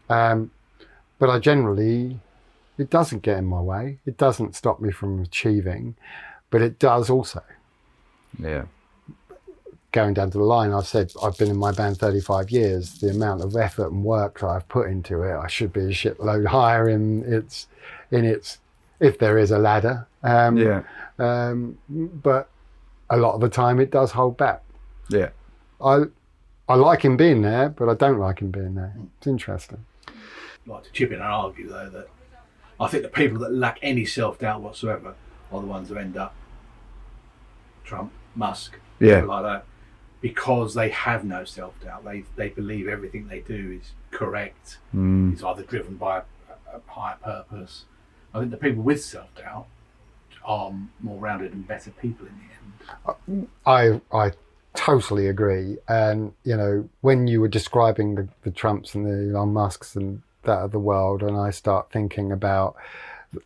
But I generally, it doesn't get in my way. It doesn't stop me from achieving, but it does also. Yeah. Going down to the line, I've said I've been in my band 35 years. The amount of effort and work that I've put into it, I should be a shitload higher in its, if there is a ladder. But a lot of the time it does hold back. Yeah. I like him being there, but I don't like him being there. It's interesting. I'd like to chip in and argue, though, that I think the people that lack any self-doubt whatsoever are the ones who end up Trump, Musk, people like that, because they have no self-doubt. They believe everything they do is correct. It's either driven by a higher purpose. I think the people with self-doubt are more rounded and better people in the end. I totally agree. And, you know, when you were describing the Trumps and the Elon Musks and that of the world, and I start thinking about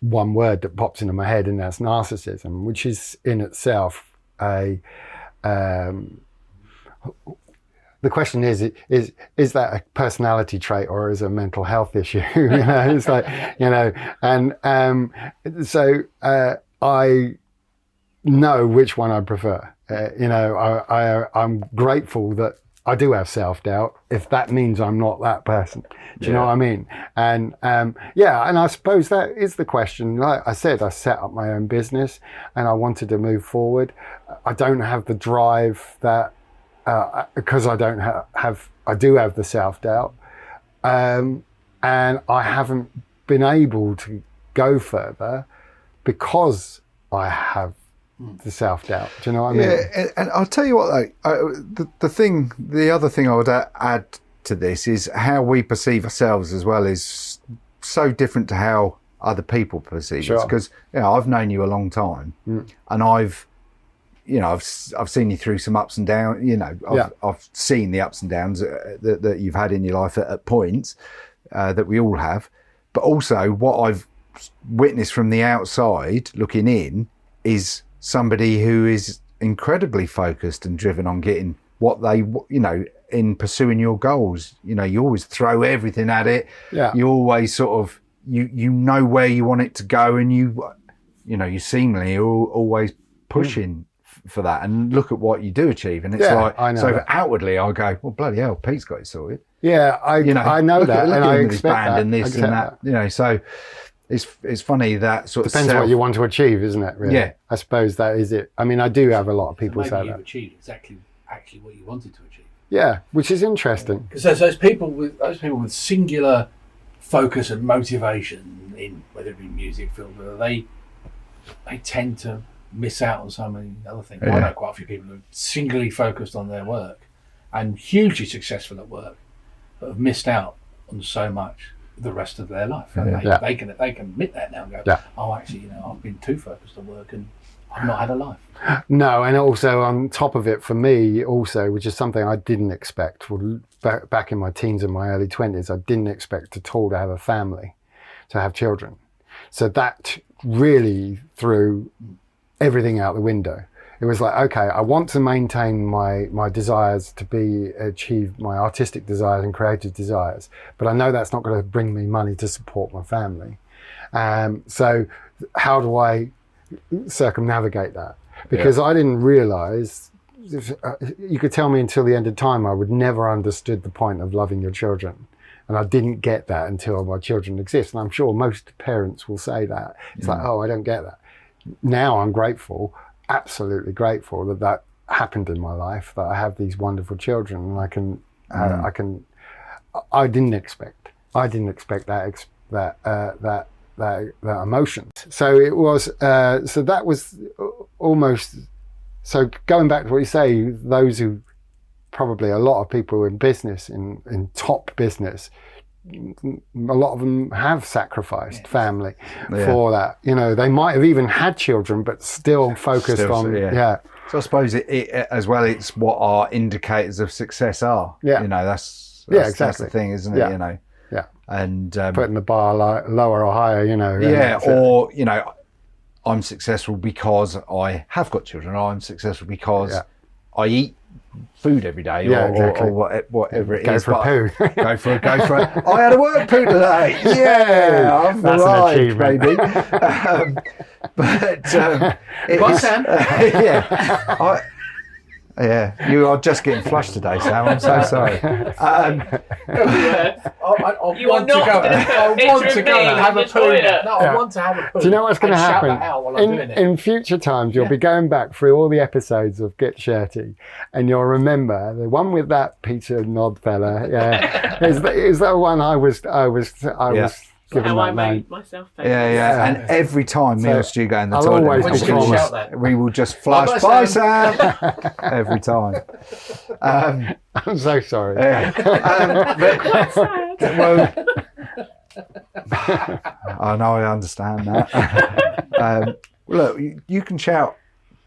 one word that pops into my head, and that's narcissism, which is in itself a... the question is that a personality trait or is it a mental health issue? You know, it's like, you know, and so I know which one I prefer. You know, I'm grateful that I do have self-doubt, if that means I'm not that person. Do you know what I mean? And and I suppose that is the question. Like I said, I set up my own business and I wanted to move forward. I don't have the drive that, because I don't I do have the self-doubt. And I haven't been able to go further because I have the self-doubt. Do you know what I mean? Yeah, and I'll tell you what though, the other thing I would add to this is how we perceive ourselves as well is so different to how other people perceive us. Because I've known you a long time, and I've seen you through some ups and downs. You know, I've seen the ups and downs that you've had in your life at points that we all have. But also, what I've witnessed from the outside looking in is somebody who is incredibly focused and driven on getting what they, you know, in pursuing your goals. You know, you always throw everything at it. Yeah. You always sort of, you know where you want it to go, and you seemingly are always pushing for that. And look at what you do achieve. And it's like, I know so that. Outwardly I go, well, bloody hell, Pete's got it sorted. Yeah, I know that. Look and at I his expect band that. and this and that. You know, so it's funny that sort of depends what you want to achieve, isn't it? Really? Yeah, I suppose that is it. I mean, I do have a lot of people say that you've achieved exactly what you wanted to achieve. Yeah, which is interesting. Because those people with singular focus and motivation in whether it be music, film, they tend to miss out on so many other things. Yeah. I know quite a few people who are singularly focused on their work and hugely successful at work, but have missed out on so much the rest of their life. And they can admit that now and go, oh, actually, I've been too focused on work and I've not had a life. No, and also on top of it, for me also, which is something I didn't expect, back in my teens and my early 20s, I didn't expect at all to have a family, to have children. So that really threw everything out the window. It was like, okay, I want to maintain my desires to achieve my artistic desires and creative desires, but I know that's not going to bring me money to support my family. So how do I circumnavigate that? Because I didn't realize, you could tell me until the end of time, I would never understood the point of loving your children. And I didn't get that until my children exist. And I'm sure most parents will say that. It's like, oh, I don't get that. Now I'm grateful, absolutely grateful that happened in my life, that I have these wonderful children, and I didn't expect that emotion. So it was, so that was almost, so going back to what you say, those who, probably a lot of people in business, in top business, a lot of them have sacrificed family for that. You know, they might have even had children, but still focused on. So I suppose it as well, it's what our indicators of success are. Yeah. You know, that's exactly. That's the thing, isn't it? Yeah. You know. Yeah. And putting the bar lower or higher, you know. Yeah, or you know, I'm successful because I have got children. Or I'm successful because I eat food every day, or whatever it is. Go for a poo. Go for it. I had a work poo today. Yeah, I've That's arrived, an achievement. baby. Yeah, you are just getting flushed today, Sam. I'm so sorry. You are not I want to go and have a poo. No, I Yeah. want to have a poo. Do you know what's going to And shout happen? that out while I'm doing it. In future times, you'll be going back through all the episodes of Get Shirty, and you'll remember the one with that Peter Nod fella. Yeah, is that one I was given How that I name. made myself famous. Yeah. And every time me or Stu go in the I'll toilet, always we be will famous. Shout that. we will just flush, bye, Sam, every time. I'm so sorry. Well, I know, I understand that. Look, you can shout,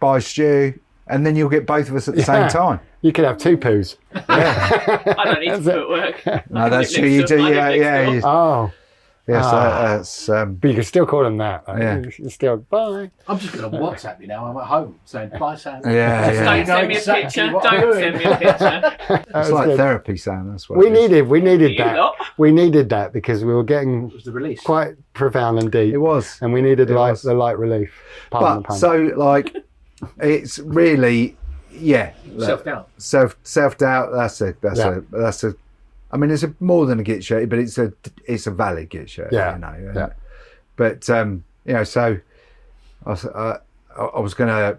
bye, Stu, and then you'll get both of us at the same time. You could have two poos. I don't need to do it work. No, that's true. You do, yeah. Oh, That's but you can still call them that. Though. Yeah. You can still bye. I'm just going to WhatsApp you now. I'm at home saying bye, Sam. yeah. Don't send me a exactly picture. what I'm Don't doing. send me a picture. It's like good. therapy, Sam. That's what We it is. needed You that. lot. We needed that because we were getting It was the release. quite profound and deep. It was. And we needed It was. the light relief. Pardon the But pun. so like, it's really Self-doubt. Self-doubt. That's a. I mean, it's more than a git shirty, but it's a valid git shirty. Yeah. You know. Yeah. But you know, so I was gonna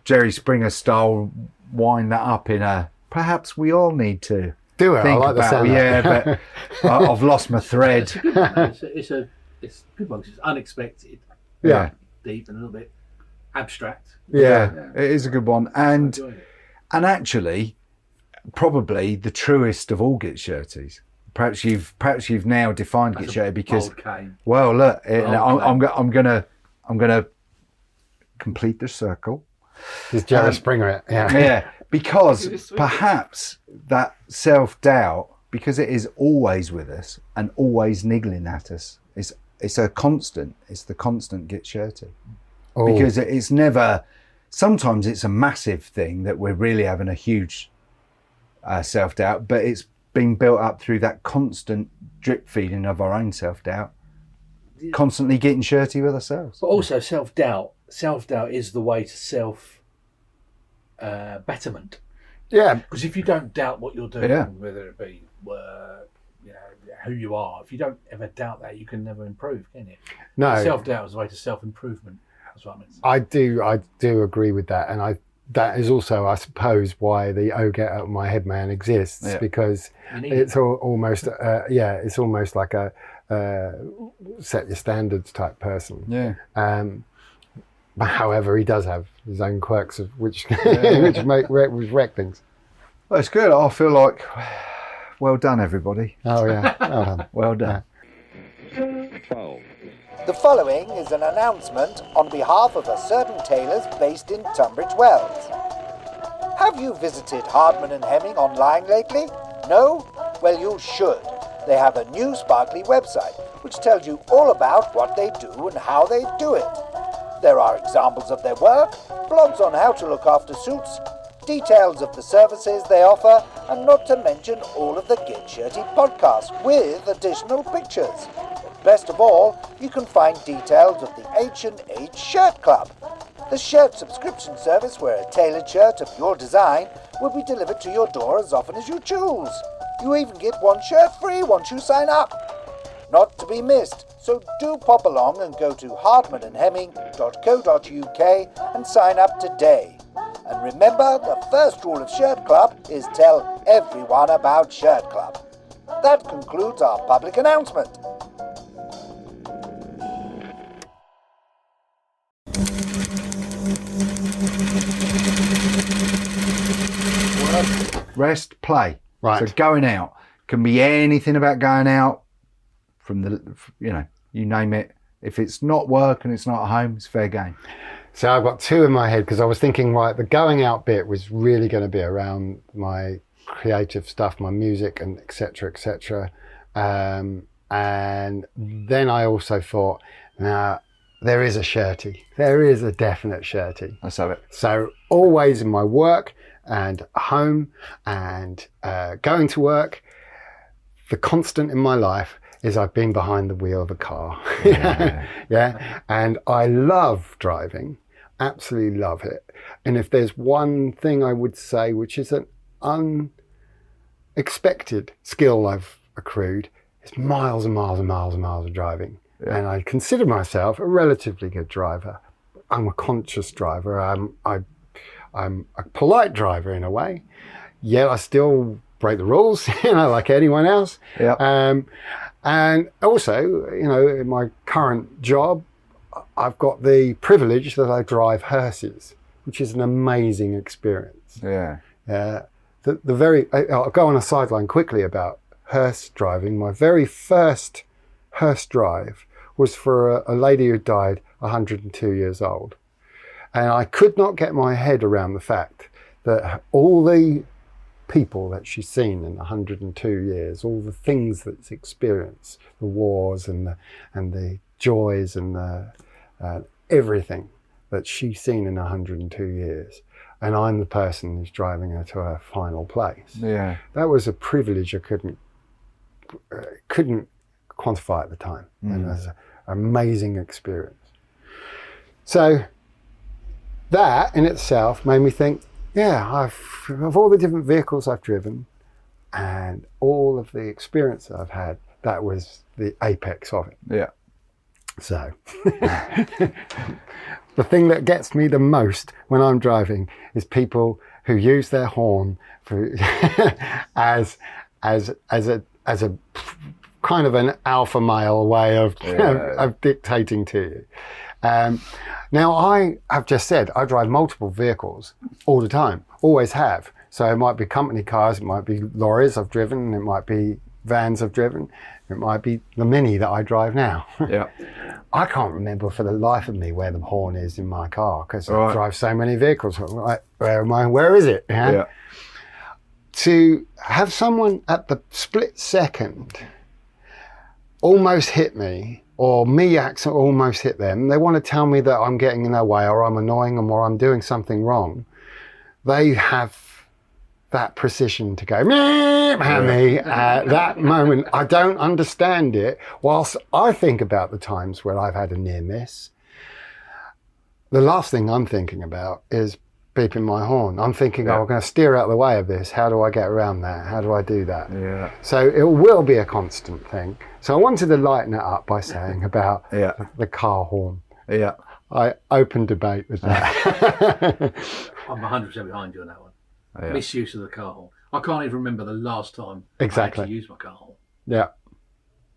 Jerry Springer style wind that up in a perhaps we all need to Do it. I think like the about. sound. of that. But I've lost my thread. It's a good one 'cause it's unexpected, Yeah. deep, and a little bit abstract. Yeah. It is a good one, and Enjoying it. actually, probably the truest of all git shirties. Perhaps you've now defined git shirty because Bold cane. well, look, I'm Bold gonna complete the circle. Is Jerry Springer it? Yeah. Yeah, because It was sweet. perhaps that self-doubt, because it is always with us and always niggling at us, it's a constant. It's the constant git shirty. Oh. Because it's never, sometimes it's a massive thing that we're really having a huge self-doubt, but it's being built up through that constant drip feeding of our own self-doubt, constantly getting shirty with ourselves. But also self-doubt. Self-doubt is the way to self-betterment. Yeah. Because if you don't doubt what you're doing, Yeah. whether it be work, you know, who you are, if you don't ever doubt that, you can never improve, can you? No. Self-doubt is the way to self-improvement. That's what I mean. I do agree with that, and that is also, I suppose, why the "Oh Get Out of My Head Man" exists, Yeah. because You need it's almost it's almost like a set your standards type person. Yeah. But however, he does have his own quirks of which which wreck things. Well, it's good. I feel like, well done, everybody. Oh yeah, well done. Well done. The following is an announcement on behalf of a certain tailors based in Tunbridge Wells. Have you visited Hardman and Hemming online lately? No? Well, you should. They have a new sparkly website which tells you all about what they do and how they do it. There are examples of their work, blogs on how to look after suits, details of the services they offer, and not to mention all of the Get Shirty podcasts with additional pictures. But best of all, you can find details of the H&H Shirt Club, the shirt subscription service where a tailored shirt of your design will be delivered to your door as often as you choose. You even get one shirt free once you sign up. Not to be missed, so do pop along and go to hardmanandhemming.co.uk and sign up today. And remember, the first rule of Shirt Club is tell everyone about Shirt Club. That concludes our public announcement. Rest, play. Right. So going out can be anything about going out from the, you name it. If it's not work and it's not at home, it's fair game. So I've got two in my head because I was thinking, right, the going out bit was really going to be around my creative stuff, my music, and et cetera. And then I also thought, now there is a shirty. There is a definite shirty. Let's have it. So always in my work and home and going to work, the constant in my life is I've been behind the wheel of a car. Yeah. And I love driving, absolutely love it. And if there's one thing I would say, which is an unexpected skill I've accrued, it's miles and miles and miles and miles of driving. Yeah. And I consider myself a relatively good driver. I'm a conscious driver. I'm a polite driver in a way, yet I still break the rules, like anyone else. Yeah. And also, in my current job, I've got the privilege that I drive hearses, which is an amazing experience. Yeah. I'll go on a sideline quickly about hearse driving. My very first hearse drive was for a lady who died 102 years old. And I could not get my head around the fact that all the people that she's seen in 102 years, all the things that's experienced, the wars and the joys and the everything that she's seen in 102 years, and I'm the person who's driving her to her final place. Yeah, that was a privilege I couldn't quantify at the time, and it was an amazing experience. So that in itself made me think, yeah, of all the different vehicles I've driven and all of the experience that I've had, that was the apex of it. Yeah. So the thing that gets me the most when I'm driving is people who use their horn for as a kind of an alpha male way of dictating to you. Now, I have just said I drive multiple vehicles all the time, always have. So it might be company cars, it might be lorries I've driven, it might be vans I've driven, it might be the Mini that I drive now. Yeah. I can't remember for the life of me where the horn is in my car because I drive so many vehicles. Like, where am I? Where is it? Yeah. To have someone at the split second almost hit me, or me almost hit them, they want to tell me that I'm getting in their way or I'm annoying them or I'm doing something wrong, they have that precision to go at me at that moment. I don't understand it. Whilst I think about the times where I've had a near miss, the last thing I'm thinking about is beeping my horn. I'm thinking, I'm going to steer out of the way of this. How do I get around that? How do I do that? Yeah. So it will be a constant thing. So I wanted to lighten it up by saying about the car horn. Yeah. I open debate with that. I'm 100% behind you on that one. Yeah. Misuse of the car horn. I can't even remember the last time I actually used my car horn. Yeah.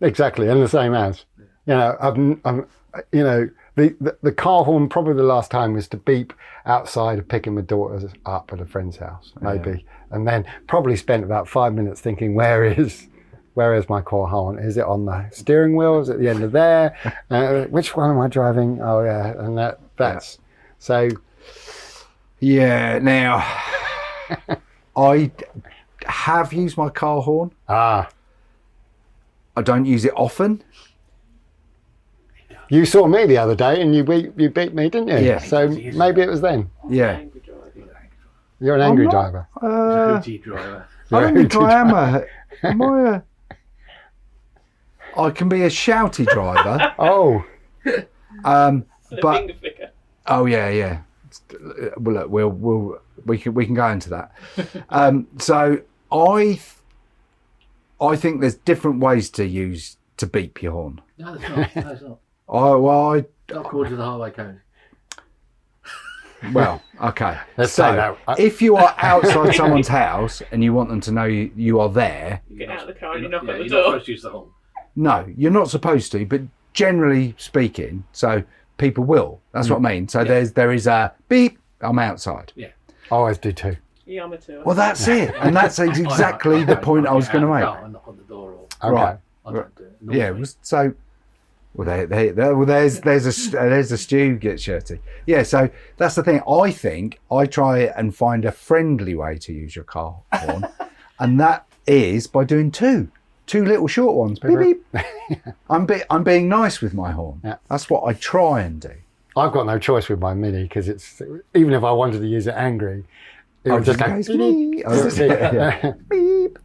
Exactly. And the same as. I'm the car horn, probably the last time was to beep outside of picking my daughters up at a friend's house, maybe. And then probably spent about 5 minutes thinking, where is my car horn? Is it on the steering wheel? Is it at the end of there? Which one am I driving? Oh, yeah. And that's... So... Yeah, now... I have used my car horn. I don't use it often. You saw me the other day and you beat me, didn't you? Yeah. So maybe it was then. Yeah. Angry driver. You're an angry I'm not- driver. He's a hootie driver. I don't think I am I can be a shouty driver. Oh, The But finger flicker. oh yeah. Well, look, we can go into that. So I think there's different ways to beep your horn. No, there's not. No, it's not. I Not according to the highway code. well, okay. Let's so say that. if you are outside someone's house and you want them to know you are there, You get out of the car and you knock on You're the not door. supposed to use the horn. no, you're not supposed to. But generally speaking, so people will. That's what I mean. So there is a beep. I'm outside. Yeah. I always do too. Yeah, I'm a two. Well, that's it, and that's exactly the point I was going to make. I knock on the door or Okay. Right. I don't do it. Yeah. So. Well, there's a Stu gets shirty. Yeah, so that's the thing. I think I try and find a friendly way to use your car horn, and that is by doing two little short ones. Beep, beep. I'm being nice with my horn. Yeah. That's what I try and do. I've got no choice with my Mini because it's even if I wanted to use it angry, it would just go goes beep. yeah. Beep.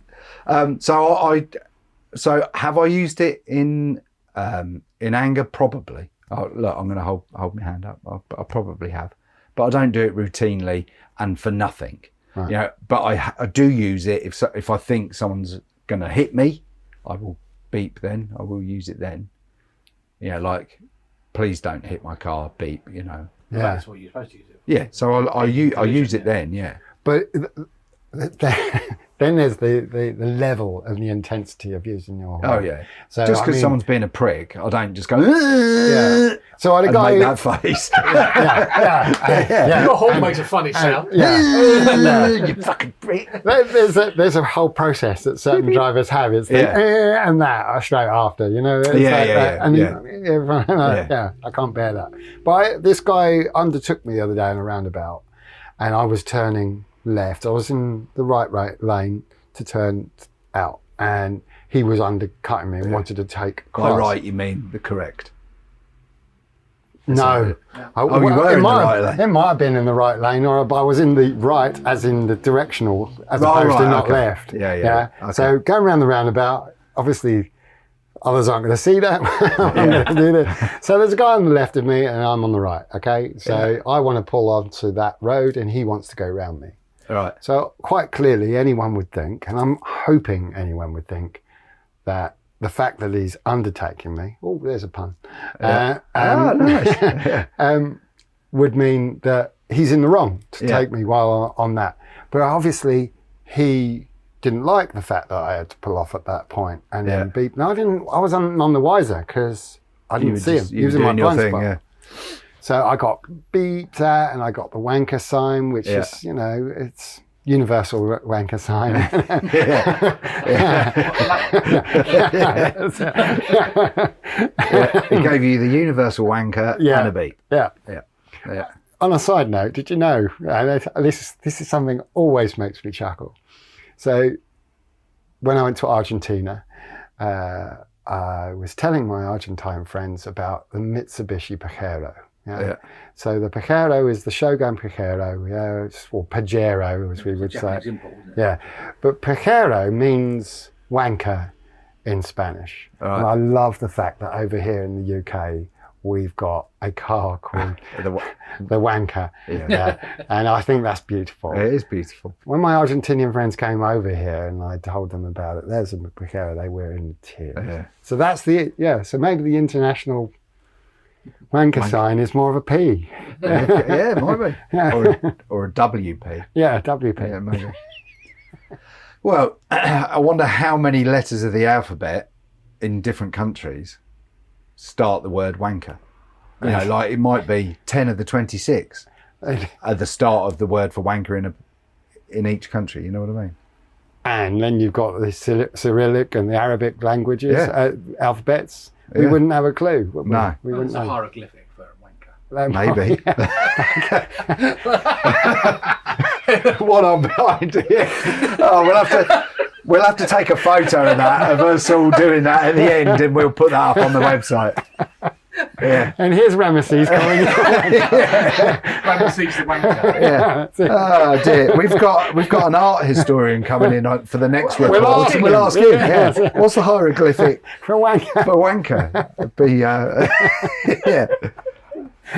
So have I used it in anger? Probably. Oh, look, I'm going to hold my hand up. I probably have, but I don't do it routinely and for nothing. Right. You know, but I do use it if I think someone's going to hit me, I will beep. Then I will use it then. You know, like, please don't hit my car. Beep. You know. Yeah. That's what you're supposed to use it. Yeah. So I use it then. Yeah. But then there's the level and the intensity of using your horn. Oh yeah. So Just I because mean, someone's being a prick, I don't just go. Yeah. So I had a And guy. make that face. Your horn makes a funny sound. Yeah. You fucking prick. There's a whole process that certain drivers have. It's the and that straight after, you know. It's like that. And Yeah. I can't bear that. But this guy undertook me the other day in a roundabout, and I was turning left. I was in the right lane to turn out, and he was undercutting me and wanted to take By cross. right, you mean the correct. No. You were in the right lane. It might have been in the right lane, or I was in the right, as in the directional, as opposed to not okay. left. Yeah. Okay. So going around the roundabout, obviously others aren't going to see that. I'm going to do this. So there's a guy on the left of me, and I'm on the right. Okay. So I want to pull onto that road, and he wants to go around me. All right. So quite clearly, anyone would think, and I'm hoping anyone would think, that the fact that he's undertaking me, oh, there's a pun, Nice. would mean that he's in the wrong to Yeah. take me while on that. But obviously, he didn't like the fact that I had to pull off at that point and then beep. No, I didn't. I was none the wiser because I didn't see him. He was in my blind spot. Yeah. So I got beeped at, and I got the wanker sign, which is, you know, it's universal wanker sign. It gave you the universal wanker and a beep. Yeah. Yeah. On a side note, did you know, this is something that always makes me chuckle. So when I went to Argentina, I was telling my Argentine friends about the Mitsubishi Pajero. Yeah. So the Pajero is the Shogun Pajero, or Pajero as we would say. Import, isn't it? Yeah, but Pajero means wanker in Spanish. Right. And I love the fact that over here in the UK, we've got a car called the Wanker. Yeah. And I think that's beautiful. It is beautiful. When my Argentinian friends came over here and I told them about it, there's a Pajero, they were in tears. Yeah. So that's so maybe the international wanker sign is more of a P. Yeah, it might be. Yeah. Or a WP. Yeah, WP. Yeah, maybe. Well, I wonder how many letters of the alphabet in different countries start the word wanker. You know, like it might be 10 of the 26 at the start of the word for wanker in each country. You know what I mean? And then you've got the Cyrillic and the Arabic languages, alphabets. We Yeah. wouldn't have a clue. Would we? No. We It's wouldn't a know. hieroglyphic for a wanker. Maybe. What I'm behind. Yeah. Oh, we'll have to take a photo of that, of us all doing that at the end, and we'll put that up on the website. Yeah. And here's Ramesses coming. Ramesses the wanker. Yeah. Oh dear. We've got an art historian coming in for the next report. We'll ask him. Yeah. What's the hieroglyphic For wanker. for wanker? It'd be yeah.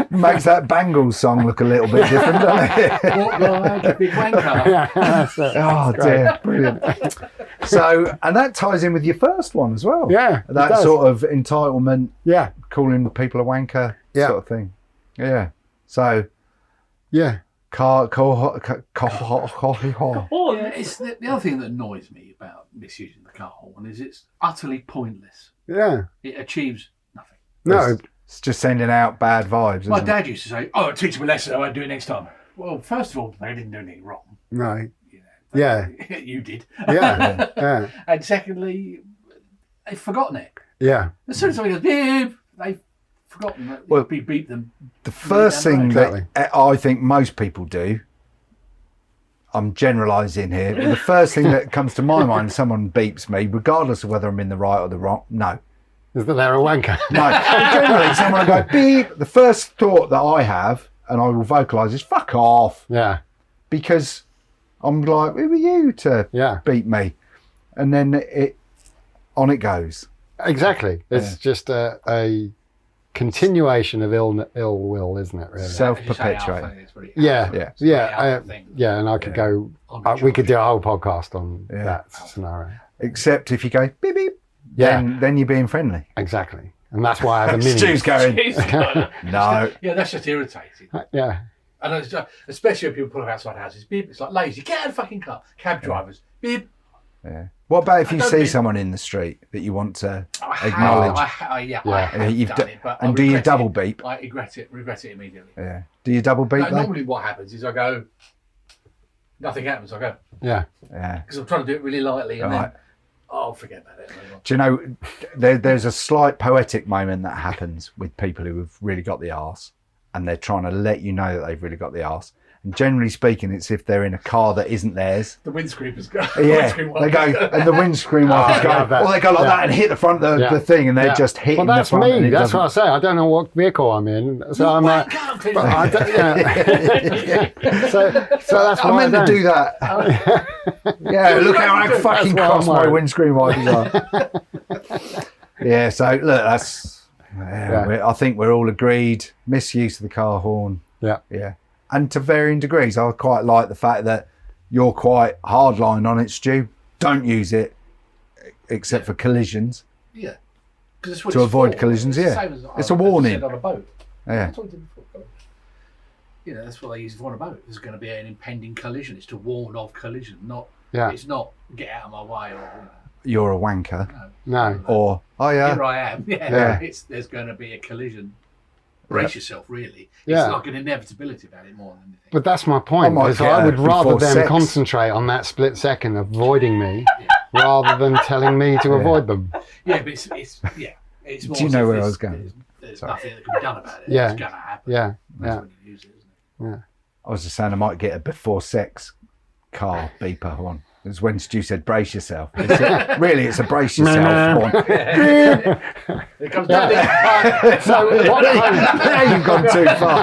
Makes that Bangles song look a little bit different, doesn't it? What the big wanker? Oh dear, brilliant. So, and that ties in with your first one as well. Yeah, it That does. sort of entitlement, Yeah, calling people a wanker Yeah. sort of thing. Yeah. So, yeah. Yeah, it's the other thing that annoys me about misusing the car horn is it's utterly pointless. Yeah. It achieves nothing. No, it's just sending out bad vibes. My Isn't dad used to say, "Oh, teach me a lesson. I won't do it next time." Well, first of all, they didn't do anything wrong. no. You know, Yeah. you did. Yeah. Yeah. And secondly, they've forgotten it. Yeah. As soon as somebody goes beep, they've forgotten that Well, we beat them. The first thing Exactly. that I think most people do, I'm generalising here, but the first thing that comes to my mind, someone beeps me, regardless of whether I'm in the right or the wrong. No. Is that they're a wanker? No. Generally, someone will go beep. The first thought that I have, and I will vocalise, is fuck off. Yeah. Because I'm like, who are you to Yeah. beat me? And then on it goes. Exactly. It's just a continuation of ill will, isn't it? Really. Self-perpetuating. Yeah. Yeah. Yeah. Yeah. And I could go. We could do a whole podcast on Yeah. that scenario. Except if you go beep beep, Yeah. then you're being friendly. Exactly. And that's why I have a mini. Stu's going, no. Yeah, that's just irritating. Yeah. And it's just, especially when people pull up outside houses, beep. It's like lazy. Get out of the fucking car. Cab drivers, beep. Yeah. What about if you don't see mean- someone in the street that you want to I acknowledge? I have You've done done it, but and I do you regret double it. beep? I regret it immediately. Yeah. Do you double beep No, though? normally what happens is I go, nothing happens. I go, Yeah. Yeah. because I'm trying to do it really lightly and Right. then, oh, forget about it. Do you know, there's a slight poetic moment that happens with people who have really got the arse and they're trying to let you know that they've really got the arse. And generally speaking, it's if they're in a car that isn't theirs. The windscreen was going. Yeah, they go, and the windscreen wipers go, that. or they go like that and hit the front of the thing, and they're just hitting Well, that's the front. and me. it That's doesn't- what I say. I don't know what vehicle I'm in, so I'm like, but I don't, yeah. so that's I why meant to do that. Yeah, look how That's fucking why cross I'm my worried. windscreen wipers are. Yeah, so look, that's. Yeah. I think we're all agreed. Misuse of the car horn. Yeah. Yeah. And to varying degrees. I quite like the fact that you're quite hardline on it, Stu. Don't use it except for collisions. Yeah. 'Cause that's what To it's avoid for. collisions, It's the yeah. same as It's a I warning. said on a boat. Yeah. That's what I did before. You know, that's what they use it for on a boat. There's going to be an impending collision. It's to warn of collision, not. Yeah. It's not get out of my way or. You're a wanker. No. Or, oh yeah. Here I am. Yeah. There's going to be a collision. Brace yourself, really. Yeah. It's like an inevitability about it more than anything. But that's my point. I might Is get I would it rather before them sex. concentrate on that split second, avoiding me, rather than telling me to avoid them. Yeah, but it's It's more Do you as know if where I there's- was going? There's nothing that can be done about it. Yeah. It's going to happen. Yeah. That's Yeah. when you use it, isn't it? I was just saying I might get a before sex car beeper one. It was when Stu said brace yourself. Really, it's a brace yourself one. Here comes Daddy. So what Now you've gone too far.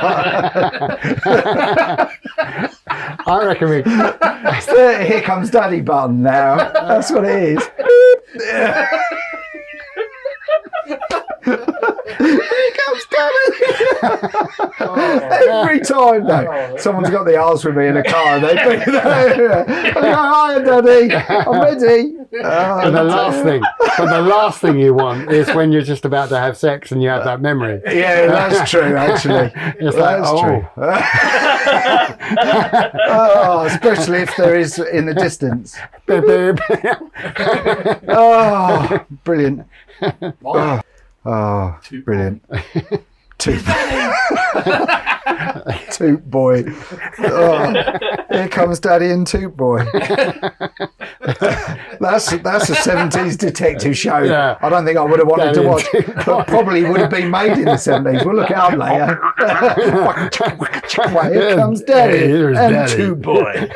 I reckon we. It's the here comes Daddy button now. That's what it is. Here comes Daddy. Every time though, someone's got the arse with me in a car and they be there. I go, hiya Daddy, I'm ready. But the last thing you want is when you're just about to have sex and you have that memory. Yeah, that's true actually. It's like, That's true. Oh, especially if there is in the distance. Beep, beep. Oh, brilliant. Why? Oh, Toot brilliant. Toot. Toot boy. Oh, here comes Daddy and Toot boy. That's a 70s detective show. Yeah. I don't think I would have wanted to watch, Get but probably would have been made in the 70s. We'll look it up later. Here comes Daddy Here's and Daddy. Two Boy.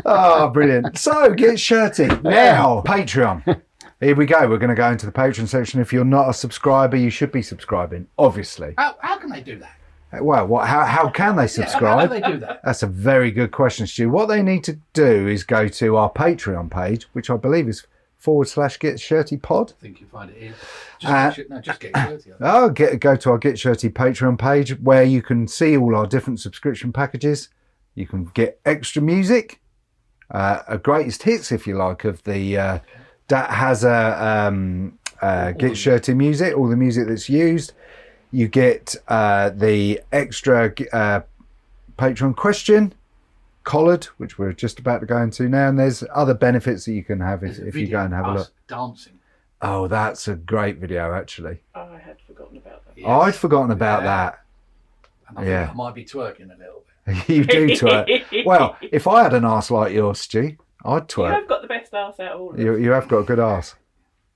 Oh, brilliant. So, get shirty. Now, Patreon. Here we go. We're going to go into the Patreon section. If you're not a subscriber, you should be subscribing, obviously. How can they do that? Well, how can they How subscribe? do they do that? That's a very good question, Stu. What they need to do is go to our Patreon page, which I believe is /Get Shirty Pod. I think you'll find it here. Just get shirty. Go to our Get Shirty Patreon page where you can see all our different subscription packages. You can get extra music, a greatest hits, if you like, of the that has a Get Shirty music, all the music that's used. You get the extra Patreon question, collared, which we're just about to go into now, and there's other benefits that you can have if you go and have a look. Dancing. Oh, that's a great video, actually. Oh, I had forgotten about that. Yes. I'd forgotten about that. And I think I might be twerking a little bit. You do twerk. Well, if I had an arse like yours, Stu, I'd You twerk. have got the best arse out of all of us. You have got a good arse.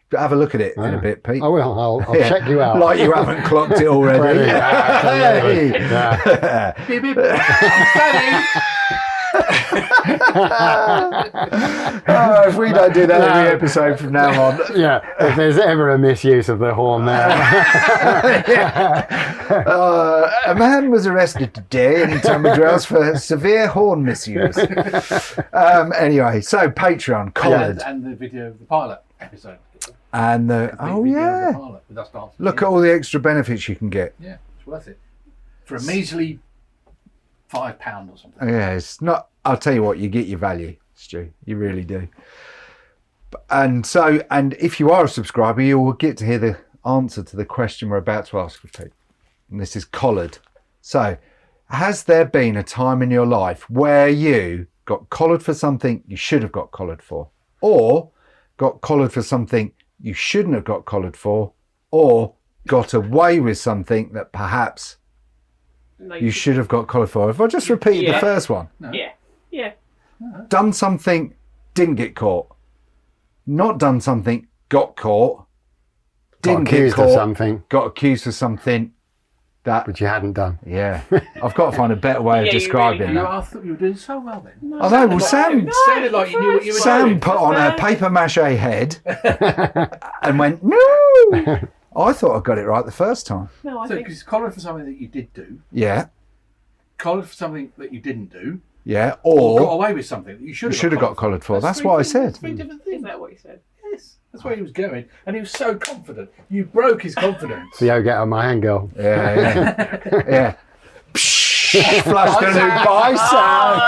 But have a look at it in a bit, Pete. I will. I'll Yeah. check you out. Like you haven't clocked it already. Already, absolutely. Hey. Yeah. Beep, beep. I'm standing. Oh, if we don't do that every episode from now on. Yeah, if there's ever a misuse of the horn there. A man was arrested today in Tunbridge Wells for severe horn misuse. Anyway, so Patreon, collared. And the video of the pilot episode. And the, Big oh video of yeah. the pilot with us dancing. Look at all the extra benefits you can get. Yeah, it's worth it. For a measly £5 or something. Yeah, it's not. I'll tell you what, you get your value, Stu. You really do. And if you are a subscriber, you will get to hear the answer to the question we're about to ask of Pete. And this is collared. So, has there been a time in your life where you got collared for something you should have got collared for, or got collared for something you shouldn't have got collared for, or got away with something that perhaps No, you should have got collared for? If I just repeated the Yeah. first one. Yeah. Yeah. Done something, didn't get caught. Not done something, got caught. Didn't Got get accused caught. of something, Got accused of something. That, which you hadn't done. yeah. I've got to find a better way of Yeah, you describing really You that. I thought you were doing so well then. No, I know, well, Sam, It sounded like you knew what you were Sam doing. put on a paper mache head and went, no. I thought I got it right the first time. No, I So, think because collared for something that you did do, Yeah, collared for something that you didn't do, yeah. or got Or away with something that you should you have got collared for. That's what I said. Three different is things. that what you said? Yes, that's where he was going, and he was so confident. You broke his confidence. So you get on my hand, girl. Yeah, yeah. Flushed a new bye, Sam.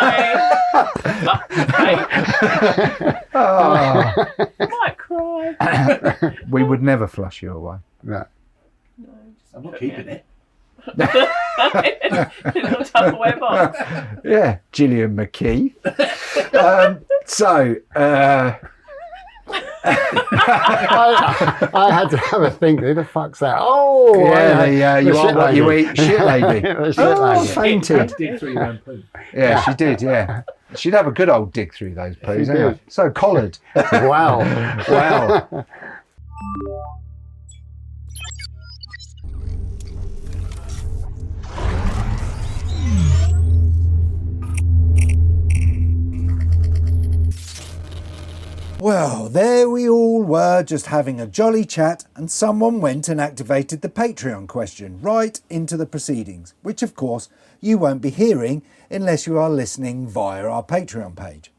I might cry. We would never flush you away. Yeah. No, just I'm not put me keeping in it. In a little Tupperware box. Yeah, Gillian McKee. I had to have a think. Who the fuck's that? Oh, Yeah, you are shit what you lady. eat, shit lady. The shit Oh, lady. fainted. Dig through your own poo. Yeah, she did, yeah. She'd have a good old dig through those poos, She anyway. did. So collared. Wow. Wow. Well, there we all were, just having a jolly chat, and someone went and activated the Patreon question right into the proceedings, which of course you won't be hearing unless you are listening via our Patreon page.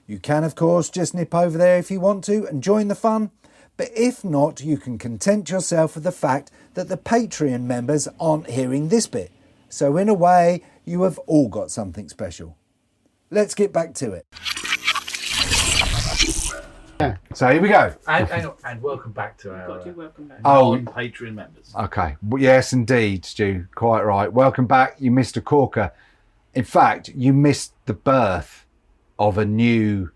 You can of course just nip over there if you want to and join the fun, but if not, you can content yourself with the fact that the Patreon members aren't hearing this bit. So in a way, you have all got something special. Let's get back to it. So here we go. And welcome back to Got our to welcome back. Oh, Patreon members. okay. Well, yes, indeed, Stu. Quite right. Welcome back. You missed a corker. In fact, you missed the birth of a new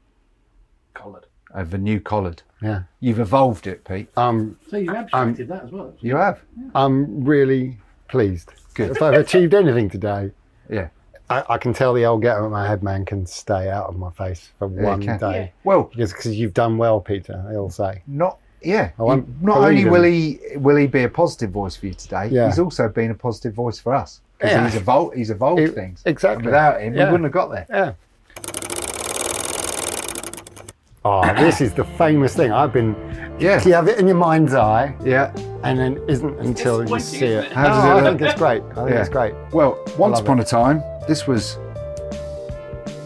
Collared. Yeah. You've evolved it, Pete. So you've abstracted that as well. You have. I'm really pleased. Good. If I've achieved anything today, Yeah. I can tell the old get out of my head man can stay out of my face for one can. day. Yeah. Well, Because you've done well, Peter, they'll say. not won't not only believe will he be a positive voice for you today, Yeah. he's also been a positive voice for us. Because Yeah. he's evolved things. Exactly. And without him, we Yeah. wouldn't have got there. Yeah. Oh, this is the famous thing. Yeah. You have it in your mind's eye, Yeah. and then isn't until you disappointing, see isn't it. it? How does No, it I look? think it's great. I think Yeah. it's great. Well, once love upon a time, this was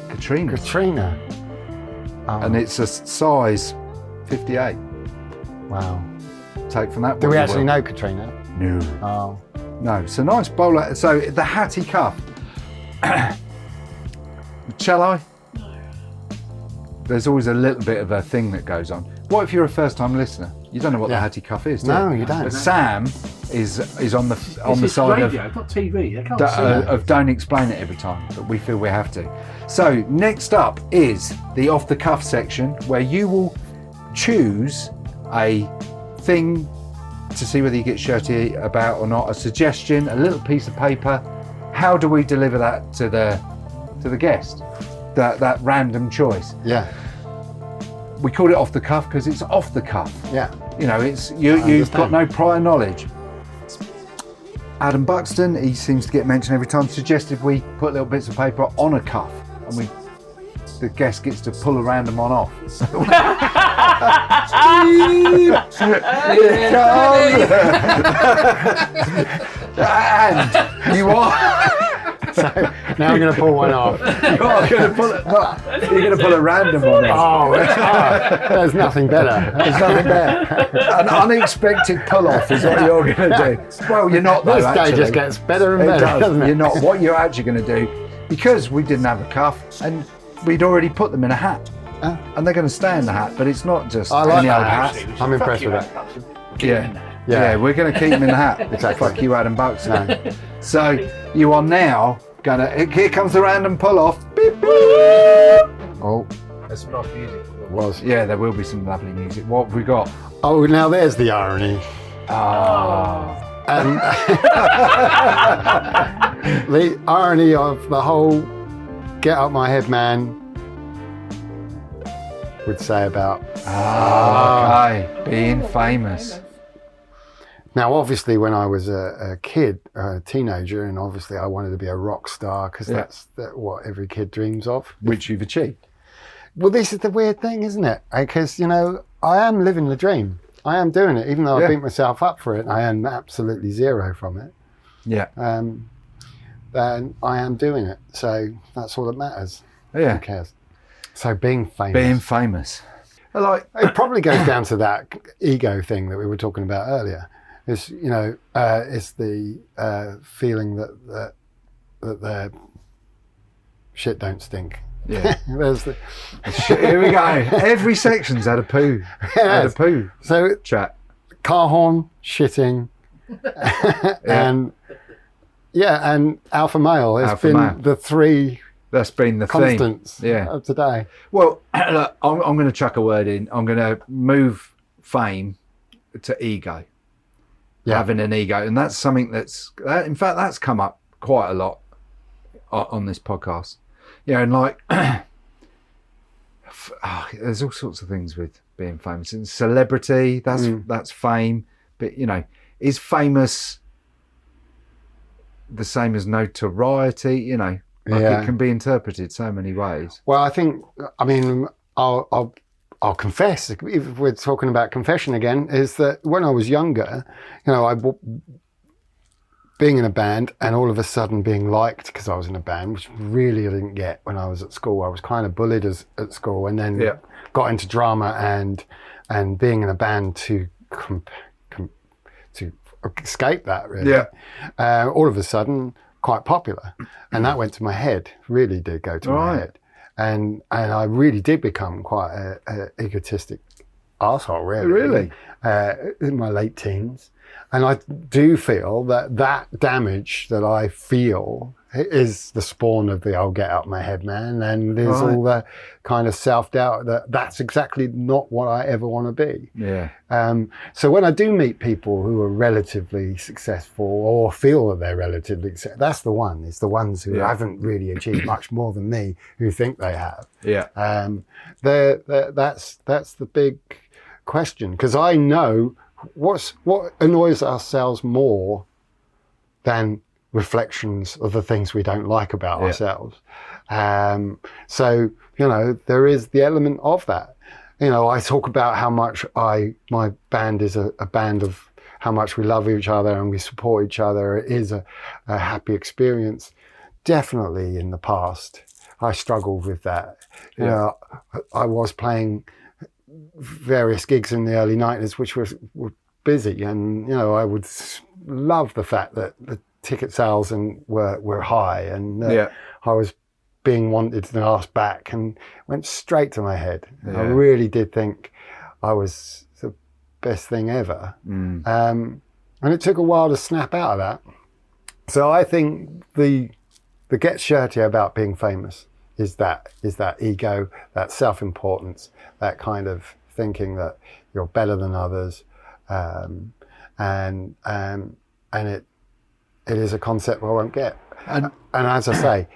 Katrina. Katrina. Oh, And it's a size 58. wow. Take from that. Do what we you actually will. know Katrina? No. Oh. No. So nice bowler. So the hattie cuff. Shall I? There's always a little bit of a thing that goes on. What if you're a first-time listener? You don't know what Yeah. the hattie cuff is, do No, you? you don't. But Sam is on the This side is of radio, it's not TV. They can't that, see that. of don't explain it every time, but we feel we have to. So next up is the off the cuff section where you will choose a thing to see whether you get shirty about or not, a suggestion, a little piece of paper. How do we deliver that to the guest? That random choice. Yeah. We call it off the cuff because it's off the cuff. Yeah. You know, you've got understand. no prior knowledge. Adam Buxton, he seems to get mentioned every time, suggested we put little bits of paper on a cuff and the guest gets to pull a random one off. And you are So now I'm going to pull one off. you're going to pull a random one off. Oh, it's hard. There's nothing better. There's nothing better. An unexpected pull off is what you're going to do. Well, you're not though, This day actually. just gets better and It better, does. doesn't it? You're not. What you're actually going to do, because we didn't have a cuff and we'd already put them in a hat, and they're going to stay in the hat. But it's not just I like any that, old hat. Actually, I'm impressed fuck with you, that. Adam Buxton. Yeah. Yeah. Yeah, we're going to keep them in the hat. Exactly. Fuck you, Adam Buxton. No. So you are now going to. Here comes the random pull off. Beep, beep. Oh, There's some nice music. was. Yeah, there will be some lovely music. What have we got? Oh, now there's the irony. Ah. And the irony of the whole get up my head man would say about. Okay. Being famous. Now, obviously, when I was a kid, a teenager, and obviously I wanted to be a rock star because Yeah. that's what every kid dreams of. Which you've achieved. Well, this is the weird thing, isn't it? Because, I am living the dream. I am doing it, even though Yeah. I beat myself up for it. I earn absolutely zero from it. Yeah. And I am doing it. So that's all that matters. Yeah. Who cares? So being famous. Being famous. I like. It probably goes down to that ego thing that we were talking about earlier. It's, it's the feeling that the shit don't stink. Yeah. There's the, Here we go. Every section's had a poo. Had a poo so chat. car horn, shitting, and alpha male has Alpha been male. the three That's been the constants theme. Yeah. of today. Well, look, I'm going to chuck a word in. I'm going to move fame to ego. Yeah. Having an ego, and that's something in fact that's come up quite a lot on this podcast. And like there's all sorts of things with being famous and celebrity. That's fame, but is famous the same as notoriety? It can be interpreted so many ways. Well, I'll confess, if we're talking about confession again, is that when I was younger, being in a band and all of a sudden being liked because I was in a band, which really I didn't get when I was at school. I was kind of bullied at school, and then got into drama and being in a band to escape that, really. Yeah. All of a sudden, quite popular, and that went to my head. Really did go to my head. And I really did become quite a egotistic arsehole, really. Really? In my late teens. And I do feel that damage that I feel is the spawn of the "I'll get out my head, man," and there's all the kind of self-doubt that that's exactly not what I ever want to be. Yeah. So when I do meet people who are relatively successful or feel that they're relatively successful, that's the one. It's the ones who haven't really achieved much more than me who think they have. Yeah. That's the big question, because I know what annoys ourselves more than reflections of the things we don't like about ourselves. So, there is the element of that. I talk about how much my band is a band of how much we love each other and we support each other. It is a happy experience. Definitely in the past, I struggled with that. I was playing various gigs in the early 90s, which were busy. And, I would love the fact that the ticket sales were high, and I was being wanted and asked back, and went straight to my head. I really did think I was the best thing ever. And it took a while to snap out of that. So I think the get shirty about being famous is that ego, that self-importance, that kind of thinking that you're better than others. And it is a concept I won't get. And as I say,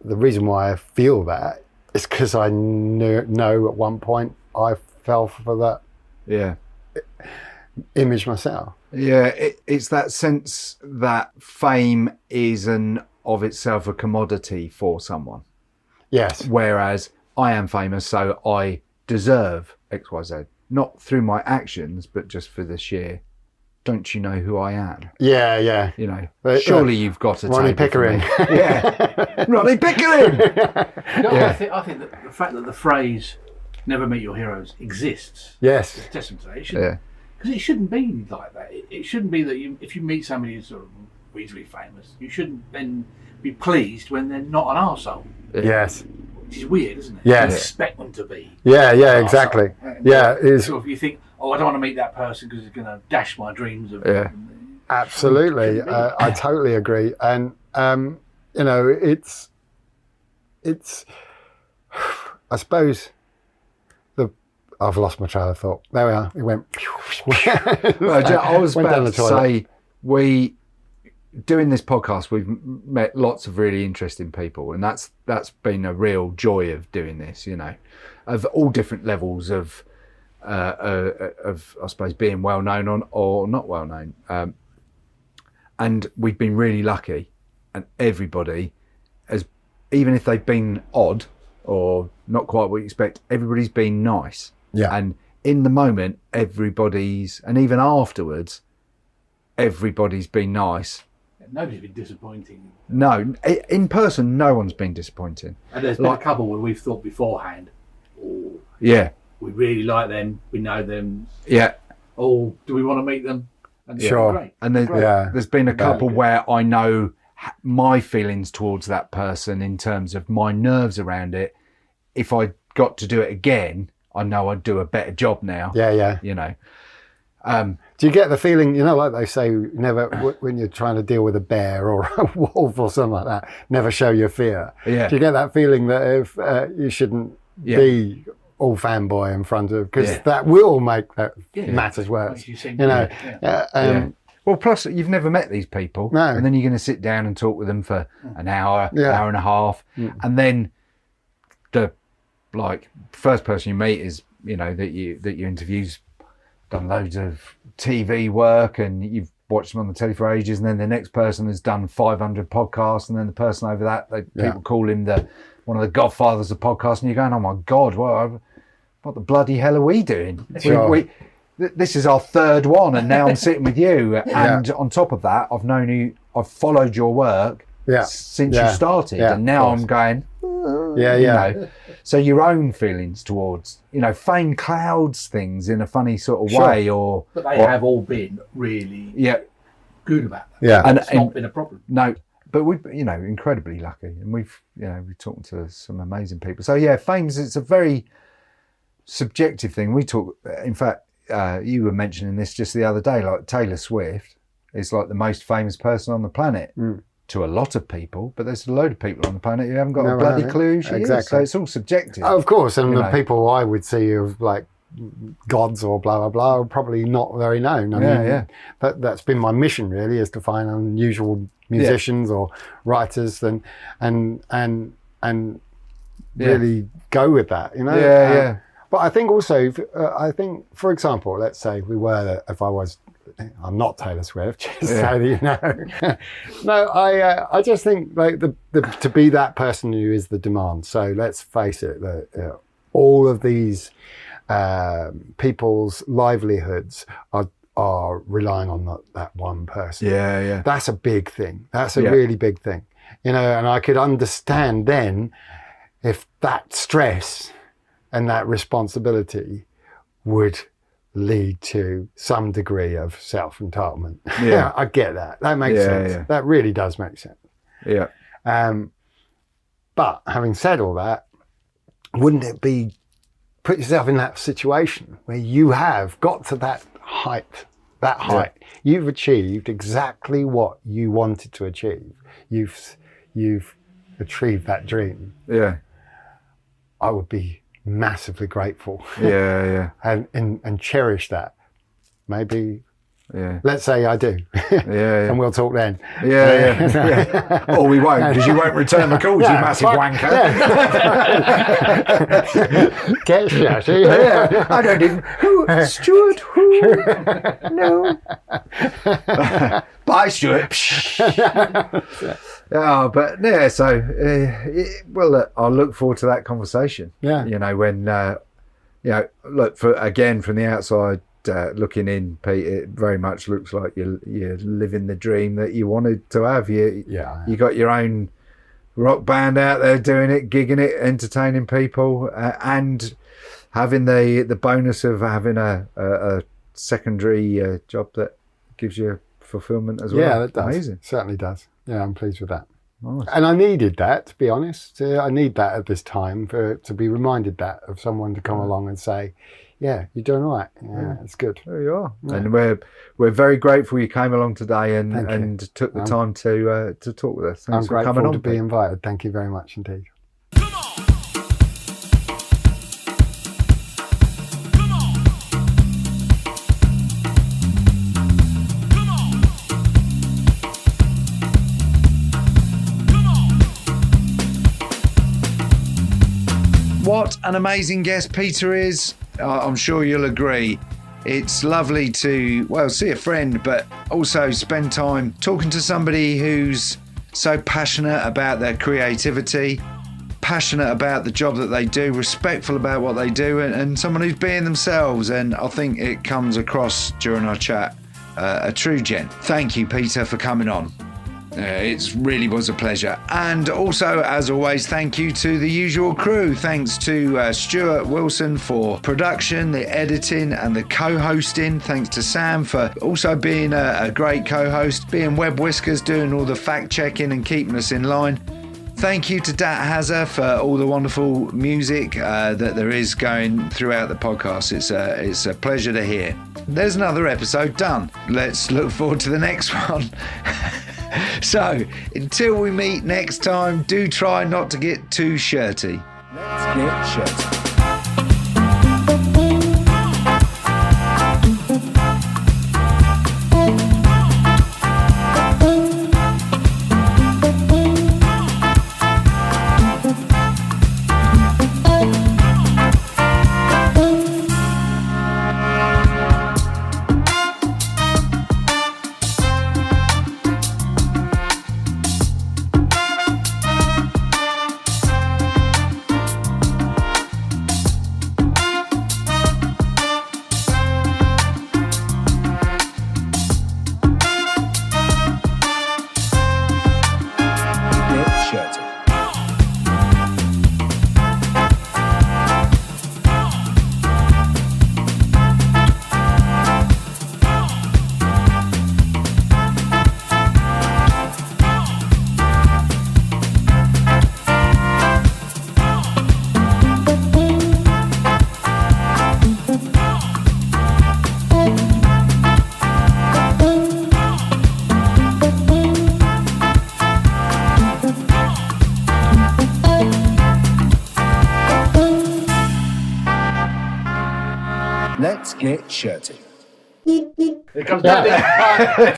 the reason why I feel that is because I know at one point I fell for that image myself. Yeah, it's that sense that fame is of itself a commodity for someone. Yes. Whereas I am famous, so I deserve X, Y, Z. Not through my actions, but just for the sheer, don't you know who I am? Yeah. Surely you've got a Ronnie Pickering. Yeah. Ronnie Pickering! I think that the fact that the phrase "never meet your heroes" exists. Yes. It's a testament to that. Because it shouldn't be like that. It shouldn't be that if you meet somebody who's sort of reasonably famous, you shouldn't then be pleased when they're not an arsehole. Yes. Which is weird, isn't it? Yes. You expect them to be. Yeah, exactly. Yeah. So if you think, I don't want to meet that person because it's going to dash my dreams of. Yeah. Absolutely. I totally agree. And, it's, I suppose, I've lost my train of thought. There we are. It went. I was about to say, doing this podcast, we've met lots of really interesting people, and that's been a real joy of doing this. Of all different levels of I suppose being well known or not well known, and we've been really lucky, and everybody has, even if they've been odd or not quite what you expect, everybody's been nice. Yeah. And in the moment, and even afterwards, everybody's been nice. Nobody's been disappointing. No, in person, no one's been disappointing. And there's been a couple where we've thought beforehand, yeah, we really like them, we know them. Yeah. Do we want to meet them? And sure. Great. And there's been a couple where I know my feelings towards that person in terms of my nerves around it. If I got to do it again, I know I'd do a better job now. Yeah. Do you get the feeling, like they say, never, when you're trying to deal with a bear or a wolf or something like that, never show your fear? Yeah. Do you get that feeling that if you shouldn't be all fanboy in front of, because that will make matters worse. Well, plus you've never met these people, and then you're going to sit down and talk with them for an hour, hour and a half, and then the first person you meet is that you interview's done loads of TV work and you've watched them on the telly for ages, and then the next person has done 500 podcasts, and then the person over that people call him one of the godfathers of podcasts, and you're going, oh my god, what the bloody hell are we doing? Sure. This is our third one, and now I'm sitting with you, and on top of that, I've known you, I've followed your work since you started, and now I'm going, So your own feelings towards, fame clouds things in a funny sort of way, but they have all been really good about that. Yeah, and it's not been a problem. No, but we've incredibly lucky, and we've talked to some amazing people. So it's a very subjective thing. We talk, in fact, you were mentioning this just the other day, like Taylor Swift is like the most famous person on the planet. to a lot of people, but there's a load of people on the planet who haven't got No, a bloody right. clue who she is. Exactly. So it's all subjective. Of course, and You the know. people I would see of like gods or blah blah blah are probably not very known. I Yeah, mean, yeah. that's been my mission really, is to find unusual musicians or writers and really go with that, you know. Yeah, yeah. But I think also, I think, for example, let's say I'm not Taylor Swift, just so that you know. No, I just think like to be that person who is the demand. So let's face it, all of these people's livelihoods are relying on that one person. Yeah, yeah. That's a big thing. That's a really big thing, you know. And I could understand then if that stress and that responsibility would lead to some degree of self-entitlement. Yeah. I get that. That makes sense. Yeah. That really does make sense. Yeah. But having said all that, wouldn't it be, put yourself in that situation where you have got to that height. You've achieved exactly what you wanted to achieve. You've achieved that dream. Yeah. I would be massively grateful. Yeah, yeah. and cherish that. Maybe, Yeah. let's say I do. Yeah. And we'll talk then. Yeah. Or we won't, because you won't return the calls, you massive wanker. Get shouty. Yeah. I don't even. Who? Stuart? Who? No. Bye, Stuart. Oh, but yeah. So, well, look, I'll look forward to that conversation. Yeah. You know, when look from the outside. Looking in, Pete, it very much looks like you're living the dream that you wanted to have. You got your own rock band out there doing it, gigging it, entertaining people, and having the bonus of having a secondary job that gives you fulfillment as well. Yeah, that does. Amazing. Certainly does. Yeah, I'm pleased with that. Nice. And I needed that, to be honest. I need that at this time to be reminded that of someone to come along and say, yeah, you're doing all right. Yeah, it's good. There you are. Yeah. And we're very grateful you came along today and took the time to talk with us. Thanks I'm for coming grateful on, to be Pete. invited. Thank you very much indeed. What an amazing guest Peter is. I'm sure you'll agree. It's lovely to, see a friend, but also spend time talking to somebody who's so passionate about their creativity, passionate about the job that they do, respectful about what they do, and someone who's being themselves. And I think it comes across during our chat. A true gent. Thank you, Peter, for coming on. It really was a pleasure. And also, as always, thank you to the usual crew. Thanks to Stuart Wilson for production, the editing and the co-hosting. Thanks to Sam for also being a great co-host, being Web Whiskers, doing all the fact-checking and keeping us in line. Thank you to Dat Hazza for all the wonderful music that there is going throughout the podcast. It's a pleasure to hear. There's another episode done. Let's look forward to the next one. So, until we meet next time, do try not to get too shirty. Let's get shirty. Let's get shirty. It comes down.